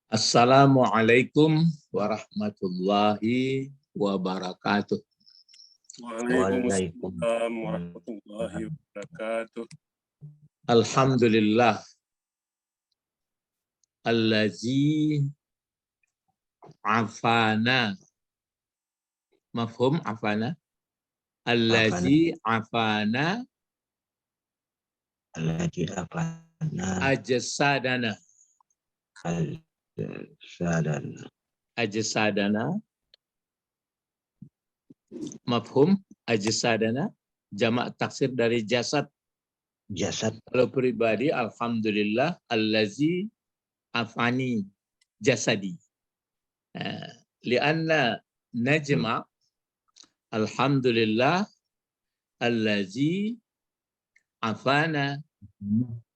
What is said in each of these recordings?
Assalamualaikum warahmatullahi wabarakatuh. Waalaikumsalam warahmatullahi wabarakatuh. Alhamdulillah allazi afana. Mafhum afana? Allazi afana ajsadana. Ajsadana. Mafhum ajsadana jamak taksir dari jasad. Kalau pribadi alhamdulillah allazi afani jasadi. Lianna najma alhamdulillah allazi afana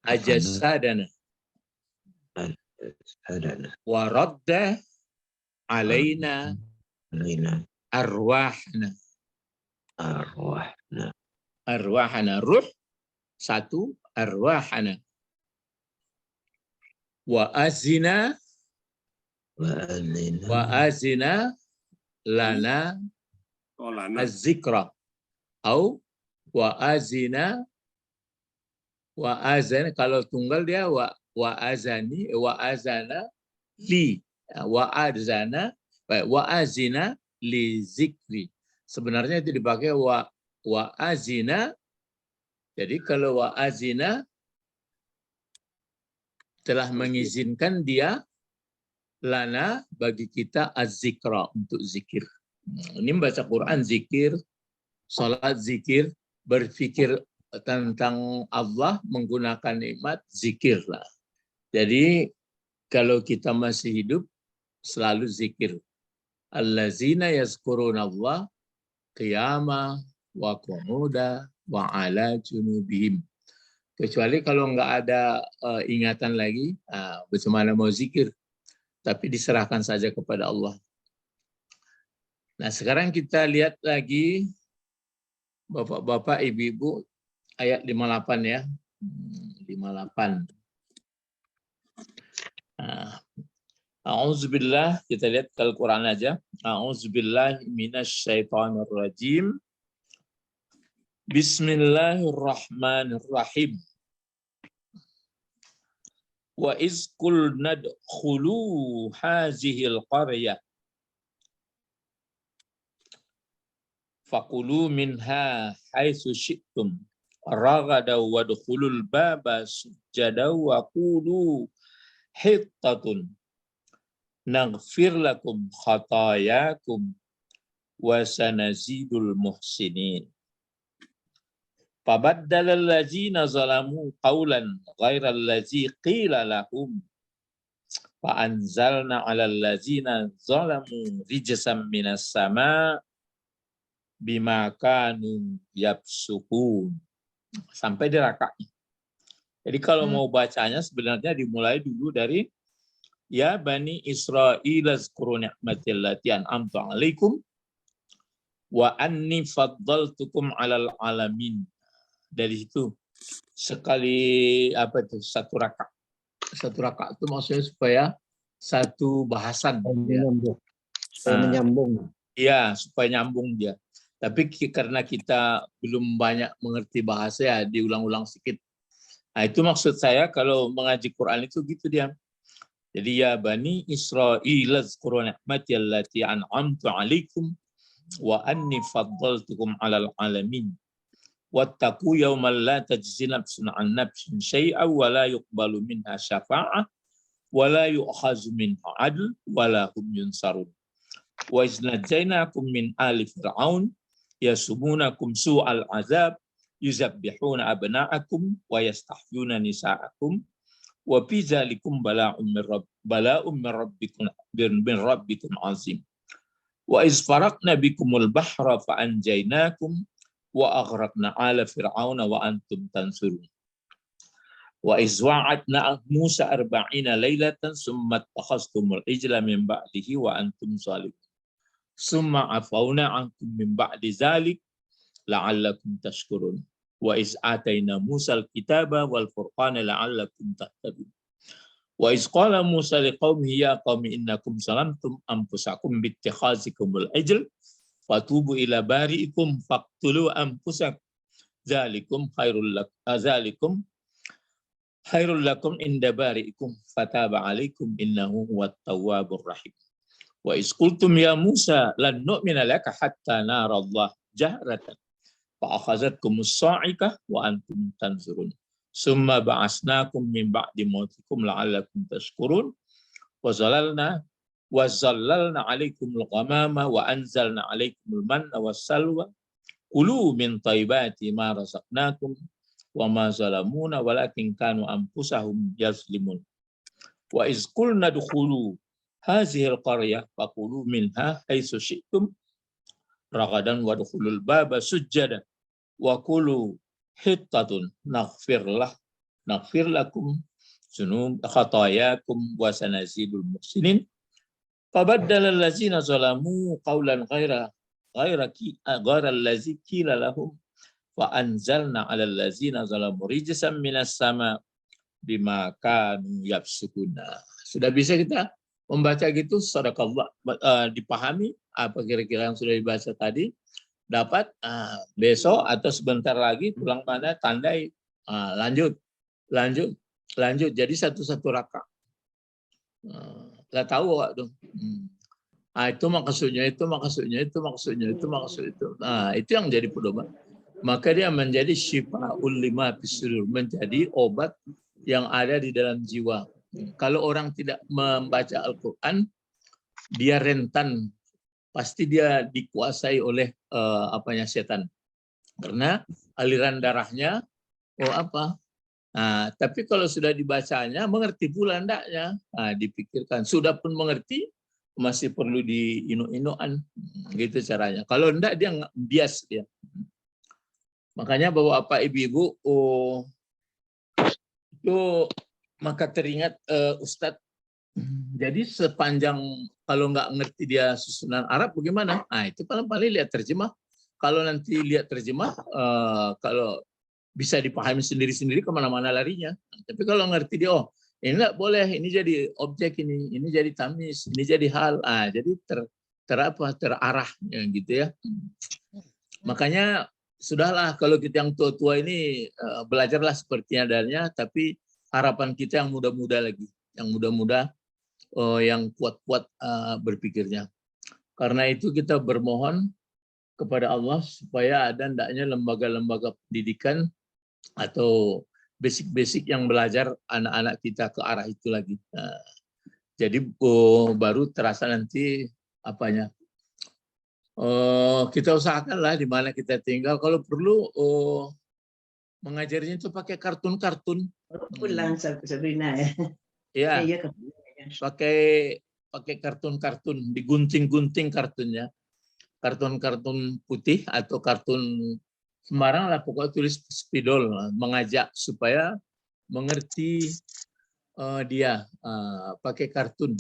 ajsadana wa radda alaina arwahna. Arwahana ruh satu, arwahana. Wa azina lana az-zikra au wa azina kalau tunggal dia wa azana li wa azina li zikri. Sebenarnya itu dipakai wa azina. Jadi kalau wa azina telah mengizinkan dia lana bagi kita az-zikra untuk zikir. Ini membaca Quran zikir, salat zikir, berpikir tentang Allah menggunakan nikmat zikirlah. Jadi kalau kita masih hidup selalu zikir. Allazina yazkurunallah qiyama wa qu'uda wa ala junubihim. Kecuali kalau nggak ada ingatan lagi, bagaimana mau zikir? Tapi diserahkan saja kepada Allah. Nah sekarang kita lihat lagi Bapak-bapak, ibu-ibu ayat 58 ya. 58. A'udzubillah, kita lihat ke Al-Quran aja. A'udzubillah minasyaitonirrajim. Bismillahirrahmanirrahim. Wa iz qulna dkhulu hazihil qaryah faqulu minha haitsu syi'tum ragada wadkhulul baba sujada wa qulu hittatun naghfir lakum khatayakum wa sanazidul muhsinin. Fabaddala allazina zalamu qawlan ghairal ladzi qila lahum fa anzalna 'alal ladzina zalamu rijzam minas sama' bima kanu yafsukun. Sampai di rakaat. Jadi kalau mau bacanya sebenarnya dimulai dulu dari ya bani Israil azkuru ni'mati allati an'amtu 'alaikum wa anni faddaltukum 'alal alamin. Dari situ sekali satu rakaat. Satu rakaat itu maksudnya supaya satu bahasan menyambung. Iya, supaya nyambung dia. Tapi karena kita belum banyak mengerti bahasa ya diulang-ulang sedikit. Nah, itu maksud saya kalau mengaji Quran itu gitu dia. Jadi ya bani Israil azkuru ni'mati allati an'amtu 'alaikum wa anni faddaltukum 'alal alamin. Wattaqu yawman la tajzi nafsun 'an nafsin syai'an wa la yuqbalu minha syafa'ah wa la yu'khazu minha 'adl wa la hum yunsarun. Wa iz najaynakum min ali fir'aun yasumunakum su'al azab yuzabbihuna abna'akum wa yastahyuna nisa'akum wa fi dzalikum bala'un min rabbikum 'azim. Wa iz faraqna bikumul bahra fa anjaynakum wa aghraqna ala fir'auna wa antum tansurun. Wa iz wa'adna Musa 40 lailatan summa takhastumul ijla min ba'dihi wa antum zalimun. Summa afawna ankum min ba'di zalik la'allakum tashkurun. Wa iz atayna Musa al-kitaba wal furqana la'allakum tahtadun. Wa iz qala Musa liqaumihi ya qaumi innakum zalamtum anfusakum bittikhazikumul ijl fatubu ila bari'ikum faqtulu anfusakum zalikum khairul lakum inda bari'ikum fataba alaikum innahu huwat tawwabur rahim. Wa iz qultum ya Musa lan nu'mina laka hatta nara Allah jahratan fa akhazatkumus sa'iqah wa antum tanzurun. Summa ba'asnakum min ba'di mautikum la'allakum tashkurun wa zallalna 'alaikumul ghamama wa anzalna 'alaikumul manna wassalwa kulu min thayyibati ma razaqnakum wa ma zalamuna walakin kanu anfusahum yazlimun. Wa iz qulna dukhulu hadhihi al-qaryah faqulu minha haitsu syi'tum ragadan wadkhulul baba sujjada wa kulu hittatun naghfir lakum dzunub khatayakum wa sanazidul muhsinin. Fabaddala allazina zalamu qawlan ghaira allazi qila lahum wa anzalna 'alal ladzina zalamu rijzan minas sama bima kanu yafsukuna. Sudah bisa kita membaca gitu, sadaqallah, dipahami apa kira-kira yang sudah dibaca tadi, dapat besok atau sebentar lagi pulang pada tandai, lanjut. Jadi satu-satu rakaat. Nggak tahu tuh. Itu maksudnya itu. Nah, itu yang jadi pedoman. Maka dia menjadi syifa'ul lima fis-sudur, menjadi obat yang ada di dalam jiwa. Kalau orang tidak membaca Al-Qur'an, dia rentan, pasti dia dikuasai oleh setan. Karena aliran darahnya Nah, tapi kalau sudah dibacanya, mengerti pula hendaknya. Nah, dipikirkan. Sudah pun mengerti, masih perlu diinu-inuan. Gitu caranya. Kalau enggak, dia bias dia. Makanya Bapak Ibu, itu maka teringat Ustadz. Jadi sepanjang kalau nggak ngerti dia susunan Arab bagaimana? Nah, itu paling lihat terjemah. Kalau nanti lihat terjemah, kalau bisa dipahami sendiri-sendiri kemana-mana larinya. Tapi kalau ngerti dia, ini nggak boleh, ini jadi objek ini jadi tamis, ini jadi hal. Jadi terarah gitu ya. Makanya sudahlah kalau kita yang tua-tua ini belajarlah seperti adanya, tapi harapan kita yang muda-muda lagi, yang muda-muda, yang kuat-kuat berpikirnya. Karena itu kita bermohon kepada Allah supaya ada hendaknya lembaga-lembaga pendidikan atau basic-basic yang belajar anak-anak kita ke arah itu lagi. Jadi baru terasa nanti kita usahakanlah di mana kita tinggal. Kalau perlu mengajarnya itu pakai kartun-kartun. Pulang Sabrina ya. Pakai kartun-kartun, digunting-gunting kartunnya. Kartun-kartun putih atau kartun sembarang lah, pokoknya tulis spidol, mengajak supaya mengerti dia pakai kartun.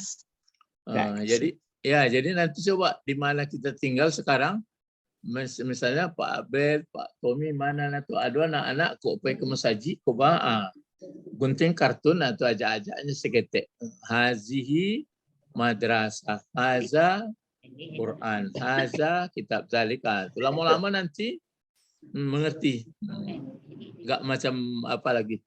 Jadi nanti coba di mana kita tinggal sekarang, misalnya Pak Abed, Pak Tommy, mana tuh ada anak-anak kok pakai ke masjid, gunting kartun atau ajak-ajaknya seketek. Hazihi madrasah, haza Quran, haza kitab zalika. Lama-lama nanti mengerti, nggak macam apa lagi.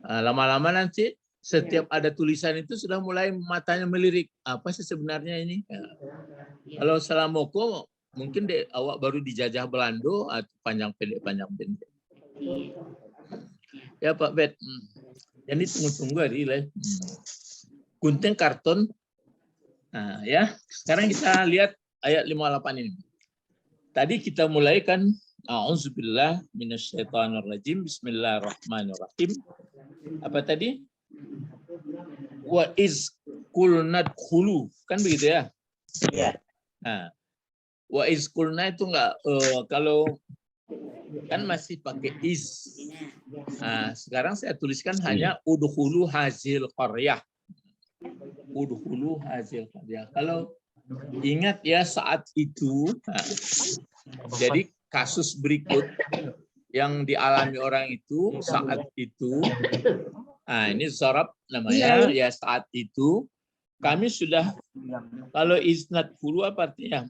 Lama-lama nanti setiap ada tulisan itu sudah mulai matanya melirik. Apa sih sebenarnya ini? Kalau Salamoko mungkin awak baru dijajah Belanda atau panjang pendek. Ya Pak Bet. Jadi tunggu-tunggu hari gunting karton. Nah, ya. Sekarang kita lihat ayat 58 ini. Tadi kita mulai kan a'udzubillah minasyaitonirrajim. Bismillahirrahmanirrahim. Apa tadi? Wa iz qulna dkhulu, kan begitu ya? Iya. Nah, wa iz qulna itu enggak kalau kan masih pakai is. Nah, sekarang saya tuliskan hanya udkhulu hazil qaryah. Udkhulu hazil qaryah. Kalau ingat ya saat itu, jadi kasus berikut yang dialami orang itu saat itu, Ini sorab namanya. Ya saat itu kami sudah, kalau isnad furu apa artinya?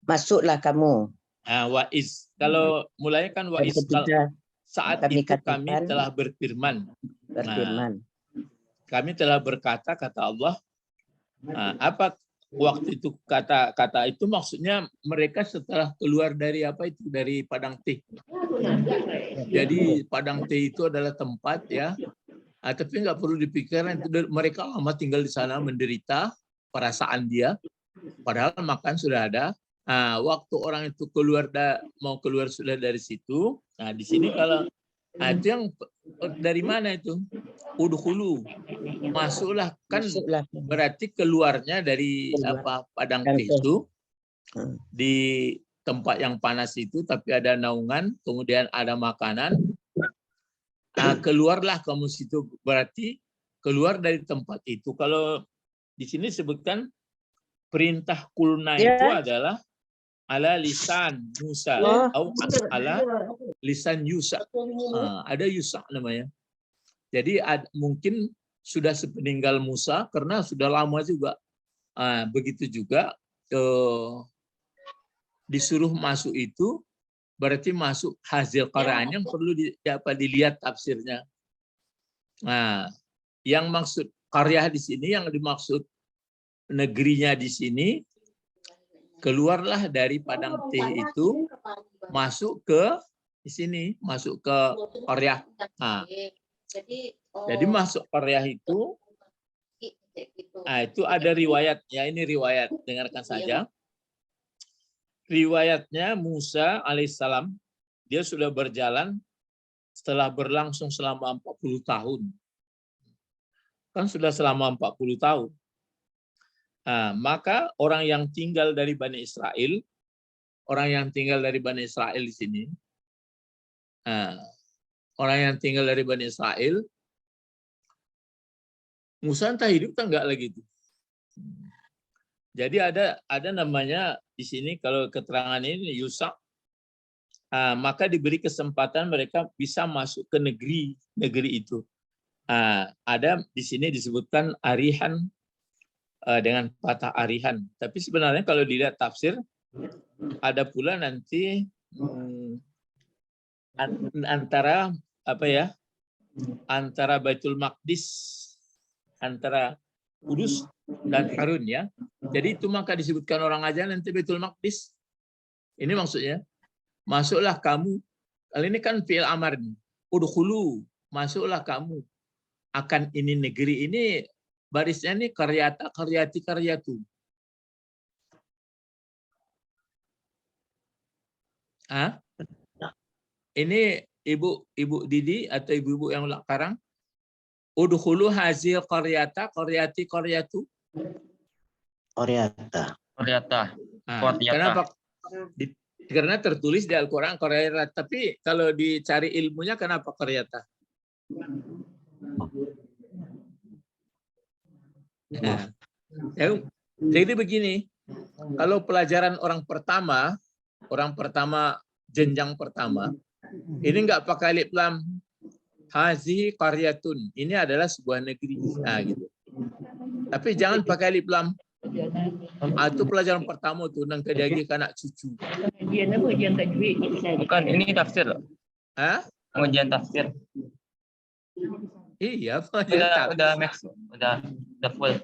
Masuklah kamu. Waiz. Kalau mulanya kan Dan waiz. ketika Saat kami itu kami katakan telah berfirman. berfirman. Kami telah berkata, kata Allah. Apa waktu itu kata itu maksudnya mereka setelah keluar dari apa itu, dari padang teh. Jadi padang teh itu adalah tempat ya. Tapi nggak perlu dipikirkan, mereka lama tinggal di sana menderita perasaan dia. Padahal makan sudah ada. Waktu orang itu mau keluar sudah dari situ. Di sini kalau itu yang dari mana itu? Udkhulu. Masuklah, kan berarti keluarnya dari padang teh itu di tempat yang panas itu, tapi ada naungan, kemudian ada makanan. Keluarlah kamu situ, berarti keluar dari tempat itu. Kalau di sini sebutkan perintah kulna itu adalah ala lisan Musa atau ala lisan Yusa. Ada Yusa namanya. Jadi mungkin sudah sepeninggal Musa karena sudah lama juga. Begitu juga disuruh masuk itu berarti masuk hasil Quran yang perlu dilihat tafsirnya. Yang maksud karya di sini, yang dimaksud negerinya di sini, keluarlah dari padang teh itu, masuk ke di sini, masuk ke Korea. Jadi masuk Korea itu, itu ada riwayat. Ya, ini riwayat, dengarkan saja. Riwayatnya Musa alaihissalam, dia sudah berjalan setelah berlangsung selama 40 tahun. Kan sudah selama 40 tahun. Maka orang yang tinggal dari Bani Israel, di sini, orang yang tinggal dari Bani Israel, Musa entah hidup entah enggak lagi itu. Jadi ada namanya di sini, kalau keterangan ini Yusak, maka diberi kesempatan mereka bisa masuk ke negeri itu. Ada di sini disebutkan Arihan dengan patah Arihan. Tapi sebenarnya kalau dilihat tafsir, ada pula nanti antara antara Baitul Maqdis, antara Kudus dan Harun ya. Jadi itu maka disebutkan orang aja nanti Baitul Maqdis. Ini maksudnya, masuklah kamu. Kali ini kan fi'il amar nih. Udkhulu, masuklah kamu akan ini negeri ini. Barisnya nih karyata, karyati, karyatu. Ini ibu Didi atau ibu-ibu yang sekarang. Udkhulu hazil qaryata, qaryati, qaryatu. Qaryata. Kenapa? Karena tertulis di Al-Quran qaryata. Tapi kalau dicari ilmunya kenapa qaryata? Jadi begini, kalau pelajaran orang pertama jenjang pertama, ini enggak pakai alif lam. Hazihi qaryatun. Ini adalah sebuah negeri. Gitu. Tapi jangan pakai alif lam. Itu pelajaran pertama tuh, nang kedagi anak cucu. Bukan, ini tafsir loh. Pengujian tafsir. Iya, udah full.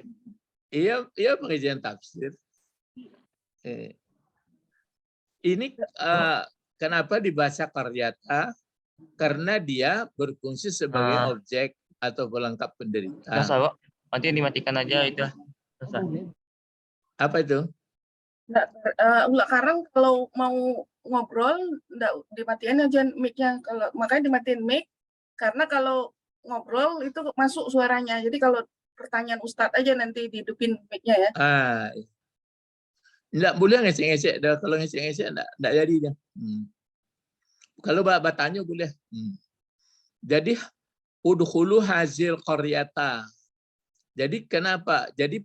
Iya, pengajian tafsir. Ini kenapa dibaca qaryata? Karena dia berfungsi sebagai objek atau pelengkap penderita. Nanti dimatikan aja itu. Apa itu? Enggak, sekarang kalau mau ngobrol enggak dimatiin aja mic-nya, makanya dimatiin mic karena kalau ngobrol itu masuk suaranya. Jadi kalau pertanyaan Ustadz aja nanti dihidupin mic-nya ya. Enggak boleh ngesek-ngesek. Kalau ngesek-ngesek enggak jadi dia. Kalau bertanya boleh. Jadi udkhulu hazil qaryata. Jadi kenapa? Jadi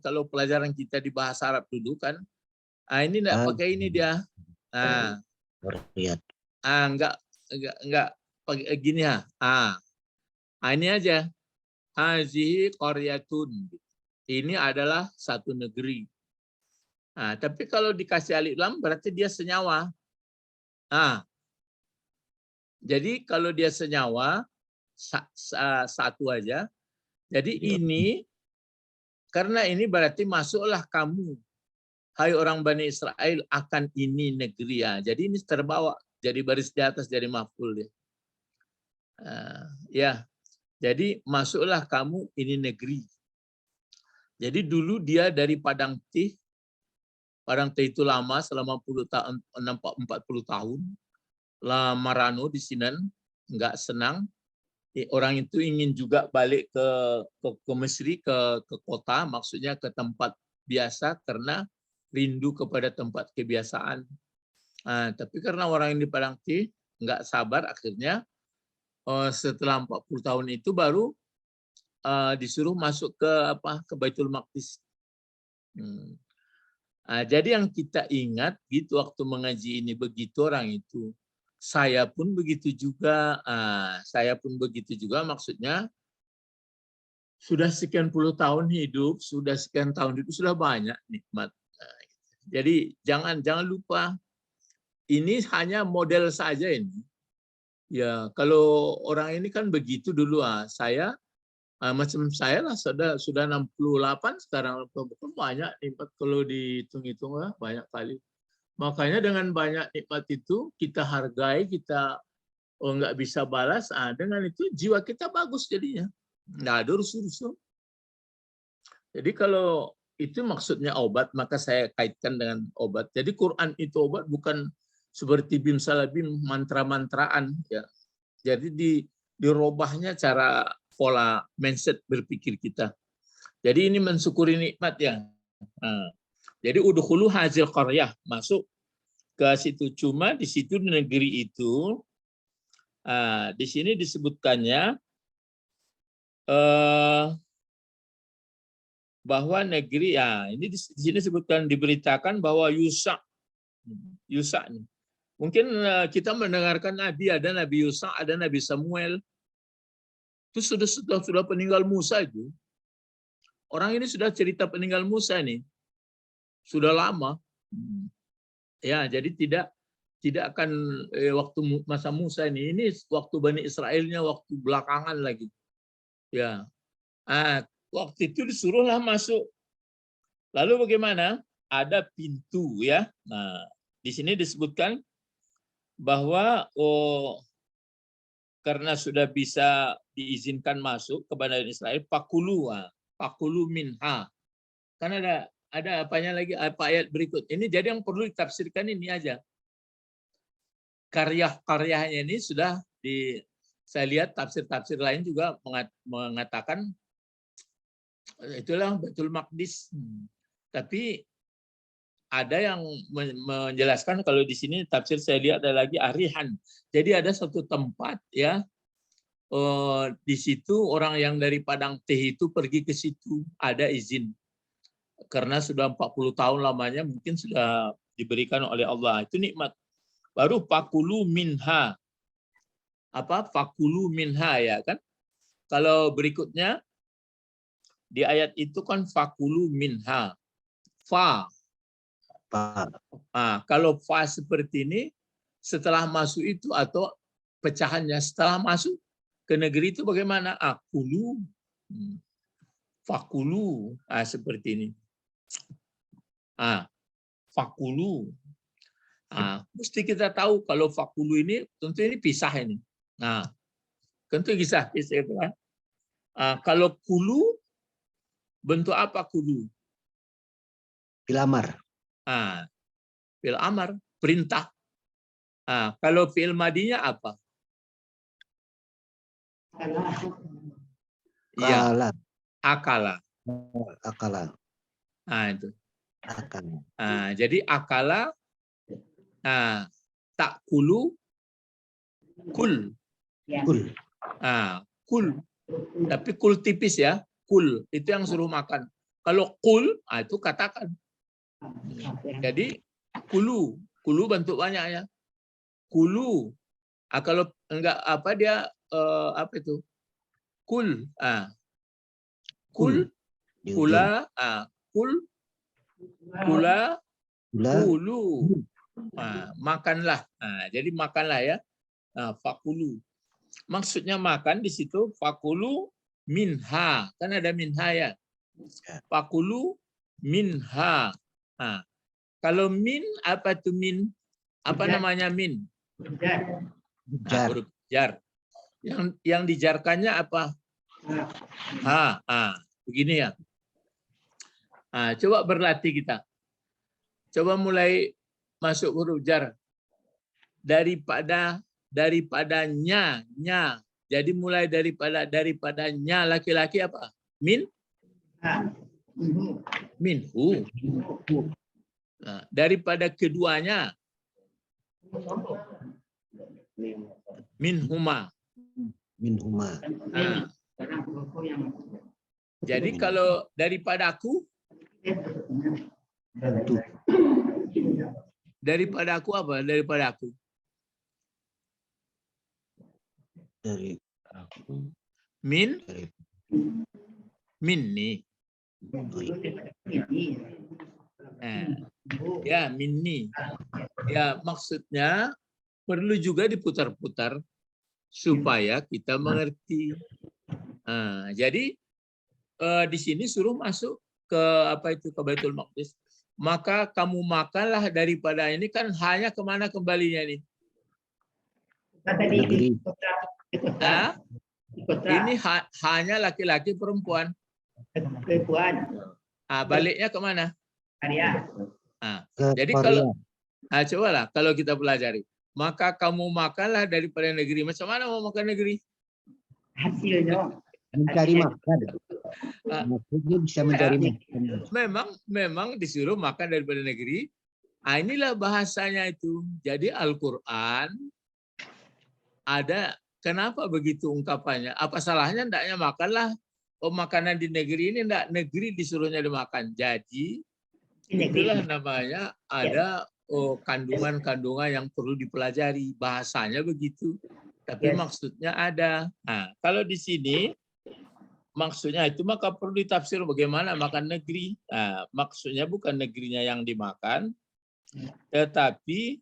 kalau pelajaran kita di bahasa Arab dulu kan, ini enggak pakai ini dia. Enggak pakai gini ya. Ini aja. Hazihi qaryatun. Ini adalah satu negeri. Nah, tapi kalau dikasih alif lam berarti dia senyawa. Nah, jadi kalau dia senyawa satu aja. Jadi ini karena ini berarti masuklah kamu, hai orang Bani Israel, akan ini negeri ya. Jadi ini terbawa jadi baris di atas jadi maf'ul ya. Ya. Jadi masuklah kamu ini negeri. Jadi dulu dia dari Padang Tih. Padang Tih itu lama selama 40 tahun. Lah Marano di Sinan nggak senang. Orang itu ingin juga balik ke Mesri, ke kota, maksudnya ke tempat biasa karena rindu kepada tempat kebiasaan. Tapi karena orang yang di Padang Tih nggak sabar, akhirnya setelah 40 tahun itu baru disuruh masuk ke Baitul Maqdis. Jadi yang kita ingat gitu waktu mengaji ini begitu orang itu. Saya pun begitu juga. Maksudnya sudah sekian puluh tahun hidup, sudah sekian tahun hidup, sudah banyak nikmat. Jadi jangan lupa ini hanya model saja ini. Ya, kalau orang ini kan begitu dulu saya macam saya lah sudah 68 sekarang banyak nikmat kalau dihitung-hitung banyak kali. Makanya dengan banyak nikmat itu kita hargai, kita nggak bisa balas, dengan itu jiwa kita bagus jadinya. Nggak ada rusuh-rusuh. Jadi kalau itu maksudnya obat, maka saya kaitkan dengan obat. Jadi Quran itu obat, bukan seperti bim salabim mantra-mantraan ya. Jadi dirubahnya cara pola mindset berpikir kita. Jadi ini mensyukuri nikmat ya. Jadi udkhulu hazil qaryah, masuk ke situ. Cuma di situ di negeri itu di sini disebutkannya bahwa negeri ini di sini disebutkan diberitakan bahwa Yusa nih. Mungkin kita mendengarkan Nabi, ada Nabi Yusa, ada Nabi Samuel. Itu sudah peninggal Musa itu. Orang ini sudah cerita peninggal Musa nih. Sudah lama. Ya, jadi tidak akan waktu masa Musa ini waktu Bani Israelnya waktu belakangan lagi. Ya. Waktu itu disuruhlah masuk. Lalu bagaimana? Ada pintu ya. Nah, di sini disebutkan bahwa karena sudah bisa diizinkan masuk ke Bani Israel, pakulu minha. Kan ada apanya lagi, apa ayat berikut. Ini jadi yang perlu ditafsirkan ini aja. Karya-karyanya ini sudah saya lihat tafsir-tafsir lain juga mengatakan itulah Baitul Maqdis. Tapi ada yang menjelaskan kalau di sini tafsir saya lihat ada lagi Arihan. Jadi ada satu tempat ya, di situ orang yang dari Padang Teh itu pergi ke situ, ada izin. Karena sudah 40 tahun lamanya mungkin sudah diberikan oleh Allah. Itu nikmat. Baru fakulu minha. Fakulu minha ya kan? Kalau berikutnya di ayat itu kan fakulu minha. Kalau fa seperti ini setelah masuk itu atau pecahannya setelah masuk ke negeri itu bagaimana? Akulu, fakulu, seperti ini. Fakulu. Mesti kita tahu kalau fakulu ini tentu ini pisah ini. Tentu pisah itu kan. Kalau kulu bentuk apa kulu? Fil amar. Fil amar, perintah. Kalau fi'il madinya apa? Iya. Akala. Itu. Jadi akala tak kulu kul. Kul. Tapi kul tipis ya. Kul itu yang suruh makan. Kalau kul itu katakan. Jadi kulu bentuk banyak ya. Kulu. Kalau enggak dia apa itu? Kul. Kul. Kul. Kula. Kul. Kula. Gula. Kulu. Makanlah. Jadi makanlah ya. Fakulu. Maksudnya makan di situ fakulu minha. Kan ada minha ya. Fakulu minha. Kalau min apa itu min? Apa namanya min? Jar. Huruf jar. Yang dijarkannya apa? Begini ya. Coba berlatih kita. Coba mulai masuk huruf jar. Daripadanya. Jadi mulai daripadanya laki-laki apa? Minhu. Daripada keduanya. Minhuma. Jadi kalau daripada aku, daripada aku apa? Daripada aku. Dari aku. Minni. Ya, minni. Ya, maksudnya perlu juga diputar-putar supaya kita mengerti. Jadi di sini suruh masuk ke ke Baitul Maqdis. Maka kamu makanlah daripada ini, kan hanya kemana kembalinya nih? Negeri. Ini hanya laki-laki perempuan. Baliknya kemana? Jadi kalau cobalah kalau kita pelajari, maka kamu makanlah daripada negeri. Macam mana mau makan negeri? Hasilnya. Mencari makan. Maksudnya bisa mencari makan. Memang disuruh makan daripada negeri. Inilah bahasanya itu. Jadi Al-Quran ada, kenapa begitu ungkapannya? Apa salahnya hendaknya makanlah makanan di negeri ini, enggak negeri disuruhnya dimakan. Jadi itulah namanya ada kandungan-kandungan yang perlu dipelajari. Bahasanya begitu, tapi maksudnya ada. Kalau di sini maksudnya itu, maka perlu ditafsir bagaimana makan negeri. Maksudnya bukan negerinya yang dimakan, tetapi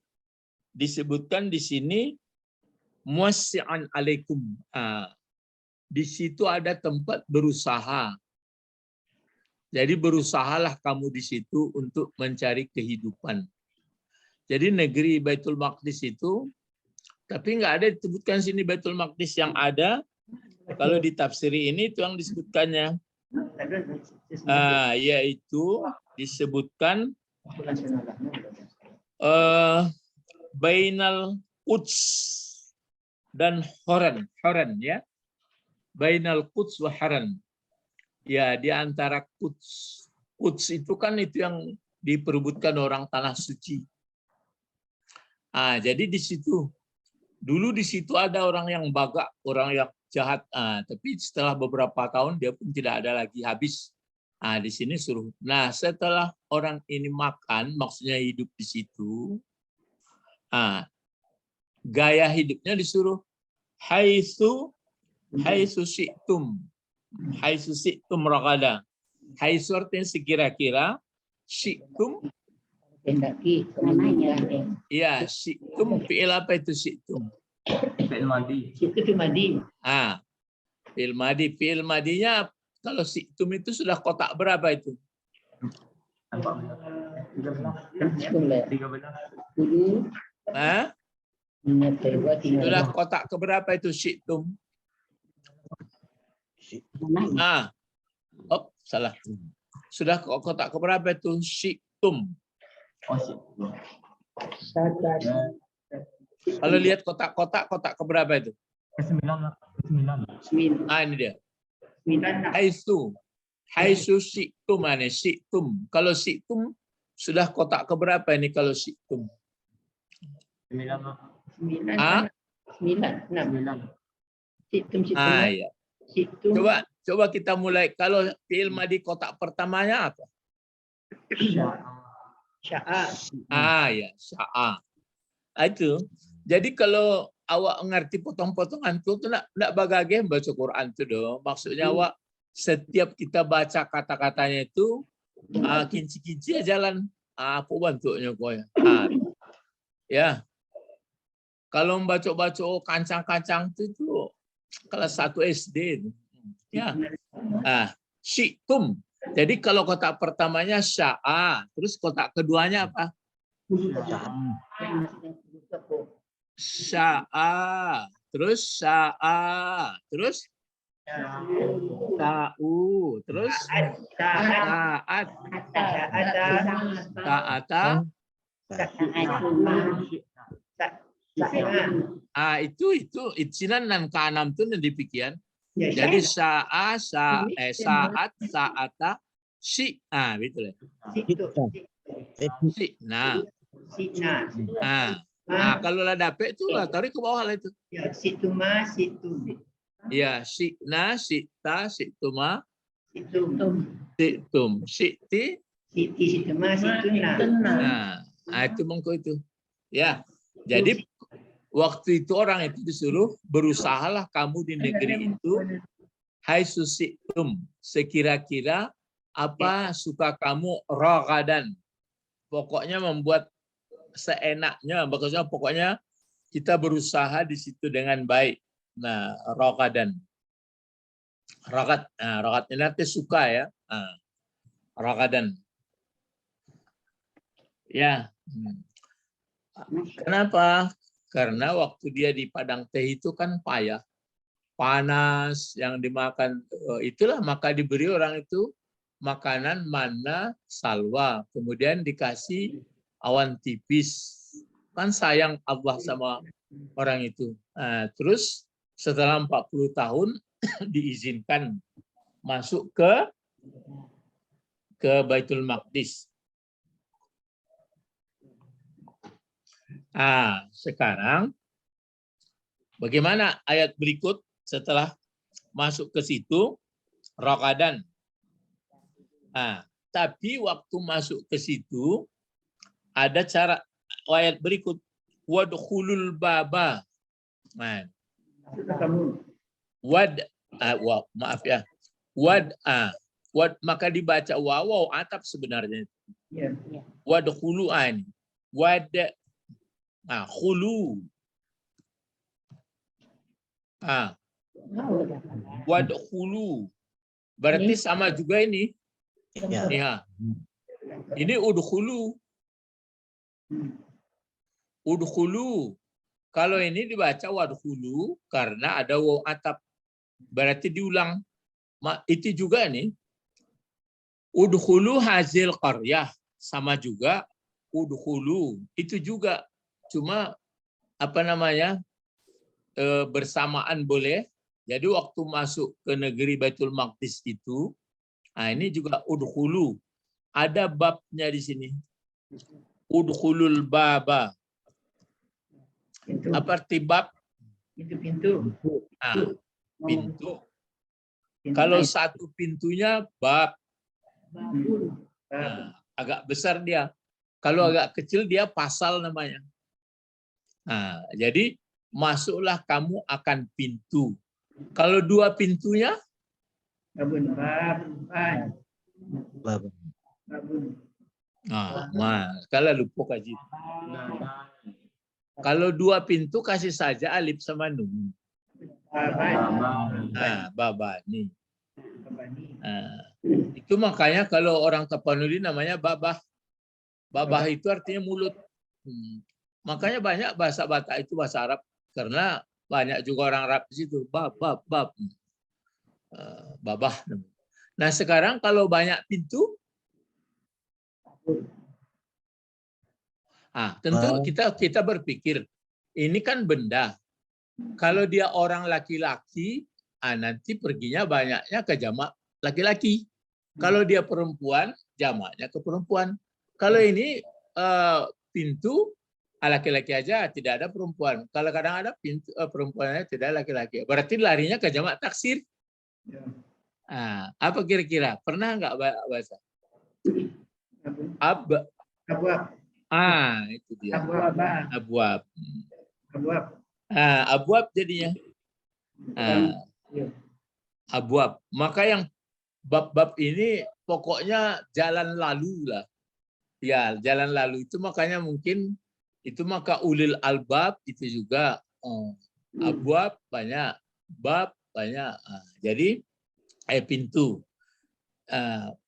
disebutkan di sini muwasi'an alaikum. Di situ ada tempat berusaha. Jadi berusahalah kamu di situ untuk mencari kehidupan. Jadi negeri Baitul Maqdis itu, tapi nggak ada disebutkan sini Baitul Maqdis. Yang ada kalau ditafsiri ini itu yang disebutkannya, yaitu disebutkan Bainal Quds dan Horan ya. Bainal Quds wa Haran. Ya, di antara Quds. Quds itu kan itu yang diperebutkan orang tanah suci. Jadi di situ dulu di situ ada orang yang bagak, orang yang jahat. Tapi setelah beberapa tahun dia pun tidak ada lagi, habis. Di sini suruh. Nah, setelah orang ini makan, maksudnya hidup di situ, gaya hidupnya disuruh haitsu syi'tum ragada. Haitsu artinya sekira-kira, syi'tum ya, syi'tum fi'il apa itu syi'tum? Fi'il madi. Fi'il madi. Fi'il madinya kalau syi'tum itu sudah kotak berapa itu? 13. Sudah kotak keberapa itu syi'tum? Salah. Sudah kotak keberapa itu syi'tum? Kalau lihat kotak keberapa itu? 9. Ini dia. Haitsu syi'tum, syi'tum. Kalau syi'tum sudah kotak keberapa ini kalau syi'tum? 9. Ya. Coba kita mulai. Kalau fi'il madi kotak pertamanya apa? Sya'a. Ya, sya'a. Itu. Jadi kalau awak ngerti potong-potongan tuh enggak bagage baca Quran tuh dong. Maksudnya awak setiap kita baca kata-katanya itu kinci-kinci ya jalan. Apa bentuknya kok ya? Ya. Kalau membaca-baca kancang-kancang itu kelas 1 SD itu. Ya. Syi'tum. Jadi kalau kotak pertamanya sya'a, terus kotak keduanya apa? Sya'a, terus sya'a, terus ta'u, terus ta'at, ta'ata. Itu itsinan dan kanam itu yang demikian. Jadi saat, saata, gitu lah. Nah, kalau lah dapet itu lah tarik ke bawah lah itu. Situma, situ. Ya, sikna, sikta, siktuma, siktum, sikti. Siti, situma, situna. Nah, itu mengko itu. Ya, jadi waktu itu orang itu disuruh berusahalah kamu di negeri itu, hai susitum, sekira-kira apa suka kamu ragadan. Pokoknya membuat seenaknya, maksudnya pokoknya kita berusaha di situ dengan baik. Nah, ragadan. Ragad, ragad ini artinya suka ya. Ragadan. Ya. Kenapa? Karena waktu dia di padang teh itu kan payah, panas, yang dimakan itulah maka diberi orang itu makanan mana salwa, kemudian dikasih awan tipis. Kan sayang Allah sama orang itu. Terus setelah 40 tahun diizinkan masuk ke Baitul Maqdis. Sekarang bagaimana ayat berikut setelah masuk ke situ raqadan. Tapi waktu masuk ke situ ada cara ayat berikut wadkhulul baba. Maaf ya. Maka dibaca waw atap sebenarnya. Wadkhulu an. Khulu. Wadkhulu. Berarti sama juga ini. Ya. Ini udkhulu. Udkhulu. Kalau ini dibaca wadkhulu karena ada waw atap. Berarti diulang. Itu juga nih. Udkhulu hazil qaryah. Sama juga udkhulu. Itu juga. Cuma bersamaan boleh. Jadi waktu masuk ke negeri Baitul Maqdis itu, ini juga udkhulu. Ada babnya di sini. Udkhulul baba. Apa arti bab? Itu pintu. Pintu. Kalau satu pintunya bab. Agak besar dia. Kalau agak kecil dia pasal namanya. Jadi masuklah kamu akan pintu. Kalau dua pintunya? Kalau lupa kaji. Kalau dua pintu kasih saja alif sama nun. Babani. Itu makanya kalau orang Tapanuli namanya babah. Babah itu artinya mulut. Makanya banyak bahasa Batak itu bahasa Arab karena banyak juga orang Arab di situ. Babah. Nah sekarang kalau banyak pintu, tentu kita berpikir ini kan benda. Kalau dia orang laki-laki, nanti perginya banyaknya ke jamak laki-laki. Kalau dia perempuan, jamaknya ke perempuan. Kalau ini pintu laki-laki aja, tidak ada perempuan. Kalau kadang ada pintu perempuannya tidak laki-laki. Berarti larinya ke jamak taksir. Apa kira-kira? Pernah nggak baca? Itu dia. Abwab. Abwab jadinya. Ya. Abwab. Maka yang bab-bab ini pokoknya jalan lalu lah. Ya, jalan lalu itu makanya mungkin itu maka ulil albab itu juga abwab banyak, bab banyak. Jadi pintu.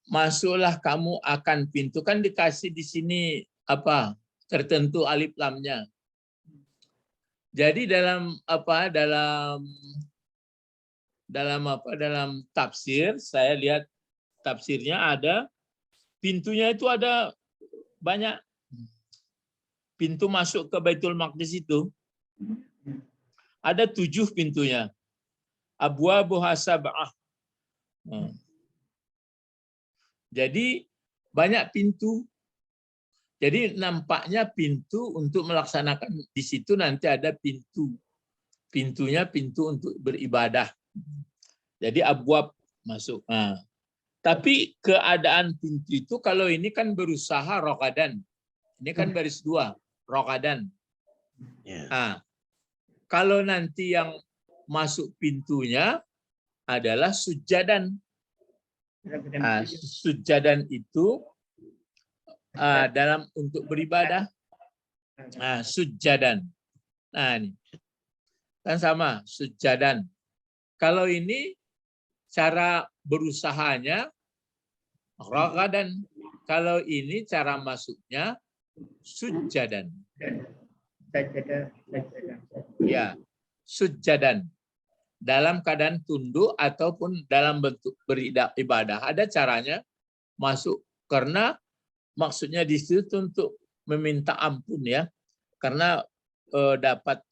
Masuklah kamu akan pintu, kan dikasih di sini apa tertentu alif lamnya. Jadi dalam tafsir saya lihat tafsirnya ada pintunya itu ada banyak. Pintu masuk ke Baitul Maqdis itu ada 7 pintunya. Abwabuha sab'ah. Jadi banyak pintu. Jadi nampaknya pintu untuk melaksanakan di situ nanti ada pintu. Pintunya pintu untuk beribadah. Jadi abwab masuk. Tapi keadaan pintu itu kalau ini kan berusaha rokadan. Ini kan baris 2, rokadan. Kalau nanti yang masuk pintunya adalah sujadan. Sujadan itu dalam untuk beribadah. Sujadan. Ini kan sama sujadan. Kalau ini cara berusahanya rokadan. Kalau ini cara masuknya sujadan. Ya, sujadan. Dalam keadaan tunduk ataupun dalam bentuk beribadah. Ada caranya masuk karena maksudnya di situ untuk meminta ampun ya. Karena dapat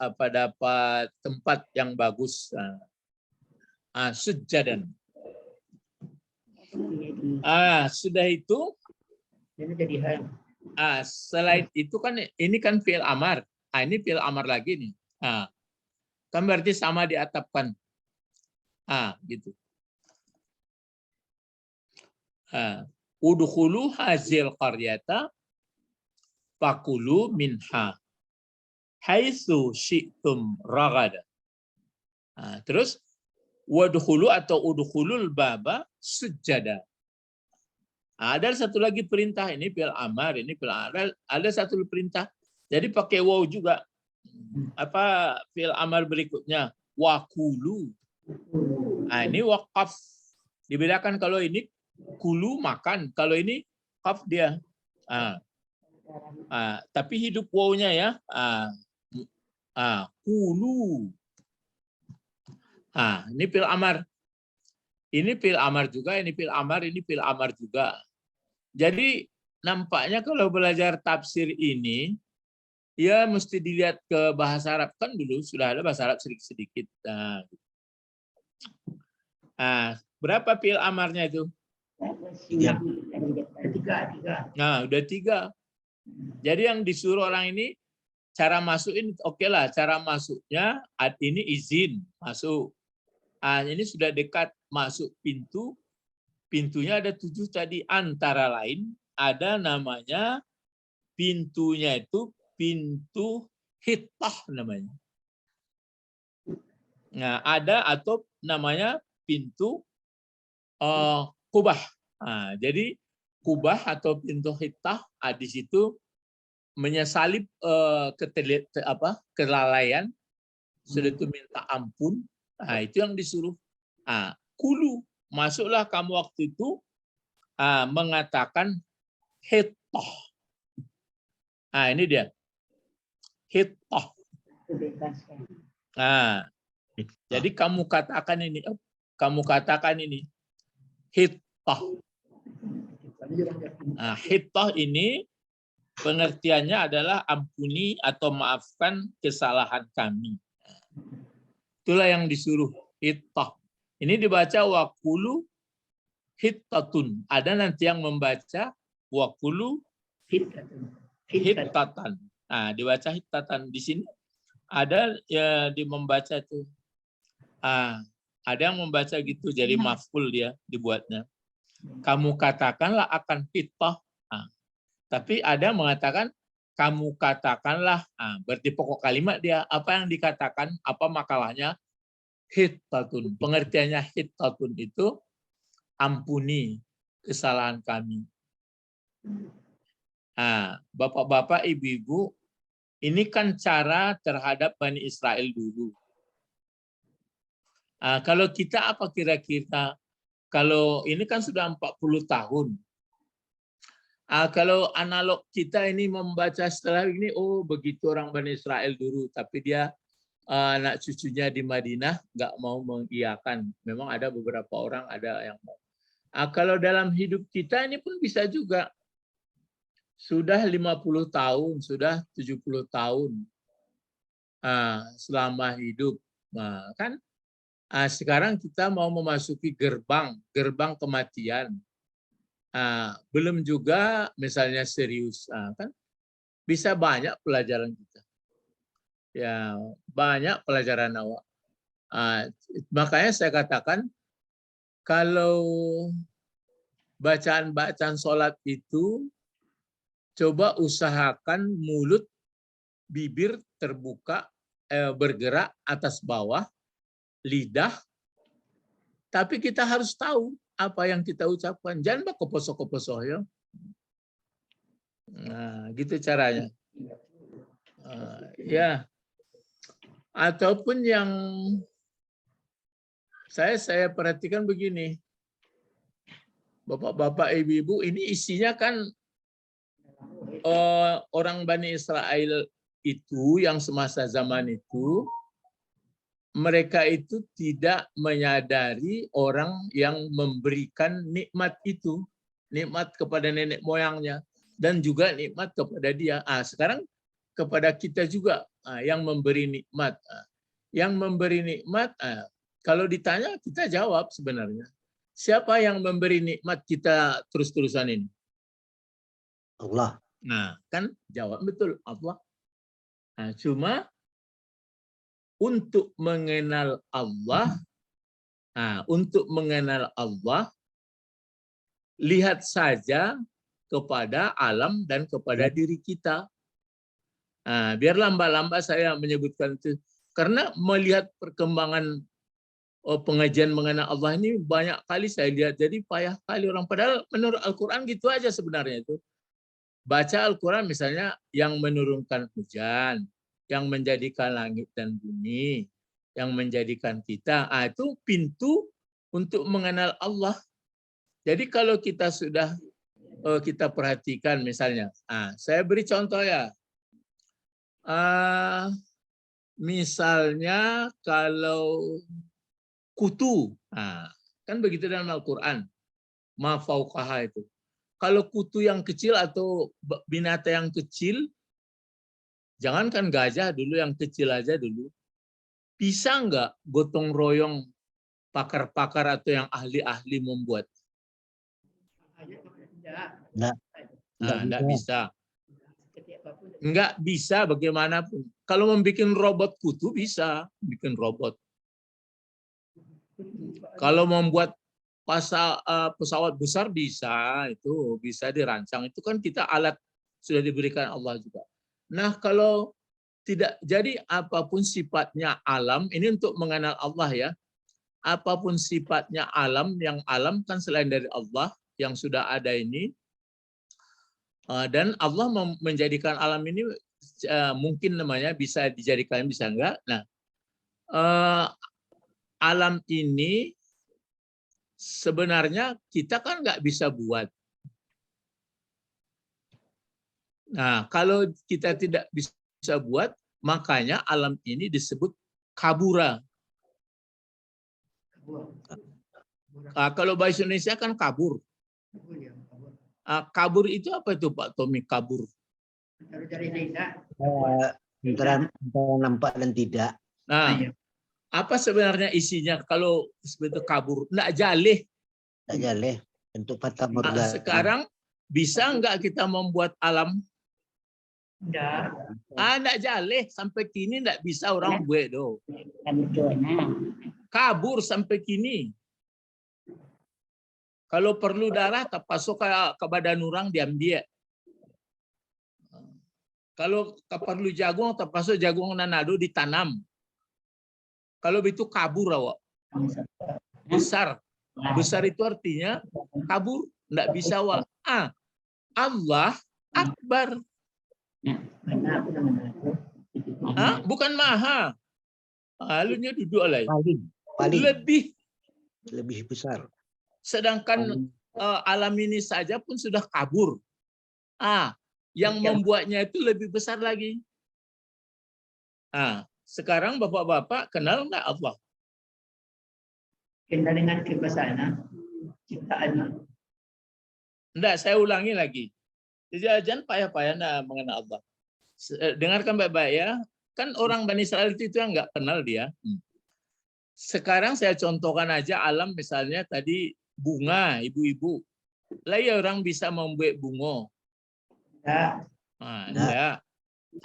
tempat yang bagus. Sujadan. Sudah itu selain itu kan ini kan fi'il amar. Ini fi'il amar lagi nih. Kan berarti sama diatapkan. Gitu. Udkhulu hazil qaryata fakulu minha haitsu syi'tum ragada. Terus wadkhulu atau udkhulul baba sujada. Ada satu lagi perintah, ini fi'il amar, ini fi'il amar, ada satu perintah. Jadi pakai waw juga. Apa fi'il amar berikutnya? Wakulu. Ini waqaf. Dibedakan kalau ini kulu makan, kalau ini qaf dia. Tapi hidup wawnya ya. Kulu. Ini fi'il amar. Ini fi'il amar juga, ini fi'il amar, ini fi'il amar juga. Jadi nampaknya kalau belajar tafsir ini, ya mesti dilihat ke bahasa Arab. Kan dulu sudah ada bahasa Arab sedikit-sedikit. Berapa fi'il amarnya itu? 3. Udah 3. Jadi yang disuruh orang ini, cara masukin, oke lah. Cara masuknya, ini izin masuk. Ini sudah dekat masuk pintu. Pintunya ada 7 tadi. Antara lain, ada namanya pintunya itu pintu hittah namanya. Ada atau namanya pintu kubah. Jadi kubah atau pintu hittah di situ menyesalib kelalaian, sudah itu minta ampun. Itu yang disuruh. Kulu, masuklah kamu waktu itu mengatakan hittah. Ini dia. Hittah. Jadi kamu katakan ini. Hittah. Hittah ini pengertiannya adalah ampuni atau maafkan kesalahan kami. Itulah yang disuruh hittah. Ini dibaca wakulu hittatun. Ada nanti yang membaca wakulu hittatan. Dibaca hittatan. Di sini ada ya membaca itu. Ada yang membaca gitu, jadi maf'ul dia dibuatnya. Kamu katakanlah akan hittah. Tapi ada yang mengatakan kamu katakanlah, berarti pokok kalimat dia, apa yang dikatakan, apa makalahnya, hittatun. Pengertiannya hittatun itu ampuni kesalahan kami. Bapak-bapak, ibu-ibu, ini kan cara terhadap Bani Israel dulu. Kalau kita apa kira-kira? Kalau ini kan sudah 40 tahun. Kalau analog kita ini membaca setelah ini, oh begitu orang Bani Israel dulu, tapi dia anak cucunya di Madinah nggak mau mengiyakan. Memang ada beberapa orang ada yang mau. Kalau dalam hidup kita ini pun bisa juga. Sudah 50 tahun, sudah 70 tahun selama hidup. Kan sekarang kita mau memasuki gerbang kematian. Belum juga misalnya serius, kan bisa banyak pelajaran kita. Ya, banyak pelajaran awak. Makanya saya katakan kalau bacaan sholat itu coba usahakan mulut, bibir terbuka, bergerak atas bawah, lidah, tapi kita harus tahu apa yang kita ucapkan. Jangan keposoh-keposoh ya. Nah, gitu caranya. Ya. Ataupun yang saya perhatikan begini. Bapak-bapak, ibu-ibu, ini isinya kan orang Bani Israel itu yang semasa zaman itu, mereka itu tidak menyadari orang yang memberikan nikmat itu, nikmat kepada nenek moyangnya, dan juga nikmat kepada dia. Sekarang kepada kita juga yang memberi nikmat. Yang memberi nikmat, kalau ditanya kita jawab sebenarnya. Siapa yang memberi nikmat kita terus-terusan ini? Allah. Nah, kan jawab betul Allah. Cuma untuk mengenal Allah, lihat saja kepada alam dan kepada diri kita. Biar lambat-lambat saya menyebutkan itu, karena melihat perkembangan pengajian mengenai Allah ini banyak kali saya lihat, jadi payah kali orang. Padahal menurut Al-Quran gitu aja sebenarnya itu. Baca Al-Quran misalnya yang menurunkan hujan, yang menjadikan langit dan bumi, yang menjadikan kita, itu pintu untuk mengenal Allah. Jadi kalau kita sudah kita perhatikan misalnya, saya beri contoh ya, misalnya kalau kutu, kan begitu dalam Al-Quran, ma fauqaha itu. Kalau kutu yang kecil atau binatang yang kecil, jangankan gajah dulu, yang kecil aja dulu, bisa nggak gotong royong pakar-pakar atau yang ahli-ahli membuat? Nggak bisa. Nggak bisa bagaimanapun. Kalau membuat robot kutu bisa, bikin robot. Kalau membuat pesawat besar bisa, itu bisa dirancang. Itu kan kita alat sudah diberikan Allah juga. Nah, kalau tidak, jadi apapun sifatnya alam, ini untuk mengenal Allah ya. Apapun sifatnya alam, yang alam kan selain dari Allah yang sudah ada ini. Dan Allah menjadikan alam ini mungkin namanya bisa dijadikan, bisa enggak. Nah, alam ini sebenarnya kita kan nggak bisa buat. Nah, kalau kita tidak bisa buat, makanya alam ini disebut kabura. Kalau bahasa Indonesia kan kabur. Kabur itu apa itu Pak Tommy, kabur? Antara nampak dan tidak. Nah, apa sebenarnya isinya kalau seperti kabur? Nggak jaleh. Nggak jaleh. Untuk fata morgana. Sekarang bisa nggak kita membuat alam? Nggak jaleh. Sampai kini nggak bisa orang buat do. Kabur sampai kini. Kalau perlu darah, tak pasok ke badan orang diambil. Kalau perlu jagung, terpaksa jagung nanado ditanam. Kalau itu kabur awak. Besar. Besar itu artinya kabur. Nggak bisa awak. Allah Akbar. Bukan maha. Halunya duduk alai. Paling Lebih besar. Sedangkan alam ini saja pun sudah kabur. Yang membuatnya itu lebih besar lagi. Sekarang bapak-bapak kenal nggak Allah? Kenal dengan kebesaran ciptaannya. Enggak, saya ulangi lagi. Jadi jangan payah-payah mengenal Allah. Dengarkan baik-baik ya. Kan orang Bani Israel itu yang nggak kenal dia. Sekarang saya contohkan aja alam misalnya tadi bunga, ibu-ibu. Lah ya orang bisa membuat bunga. Enggak.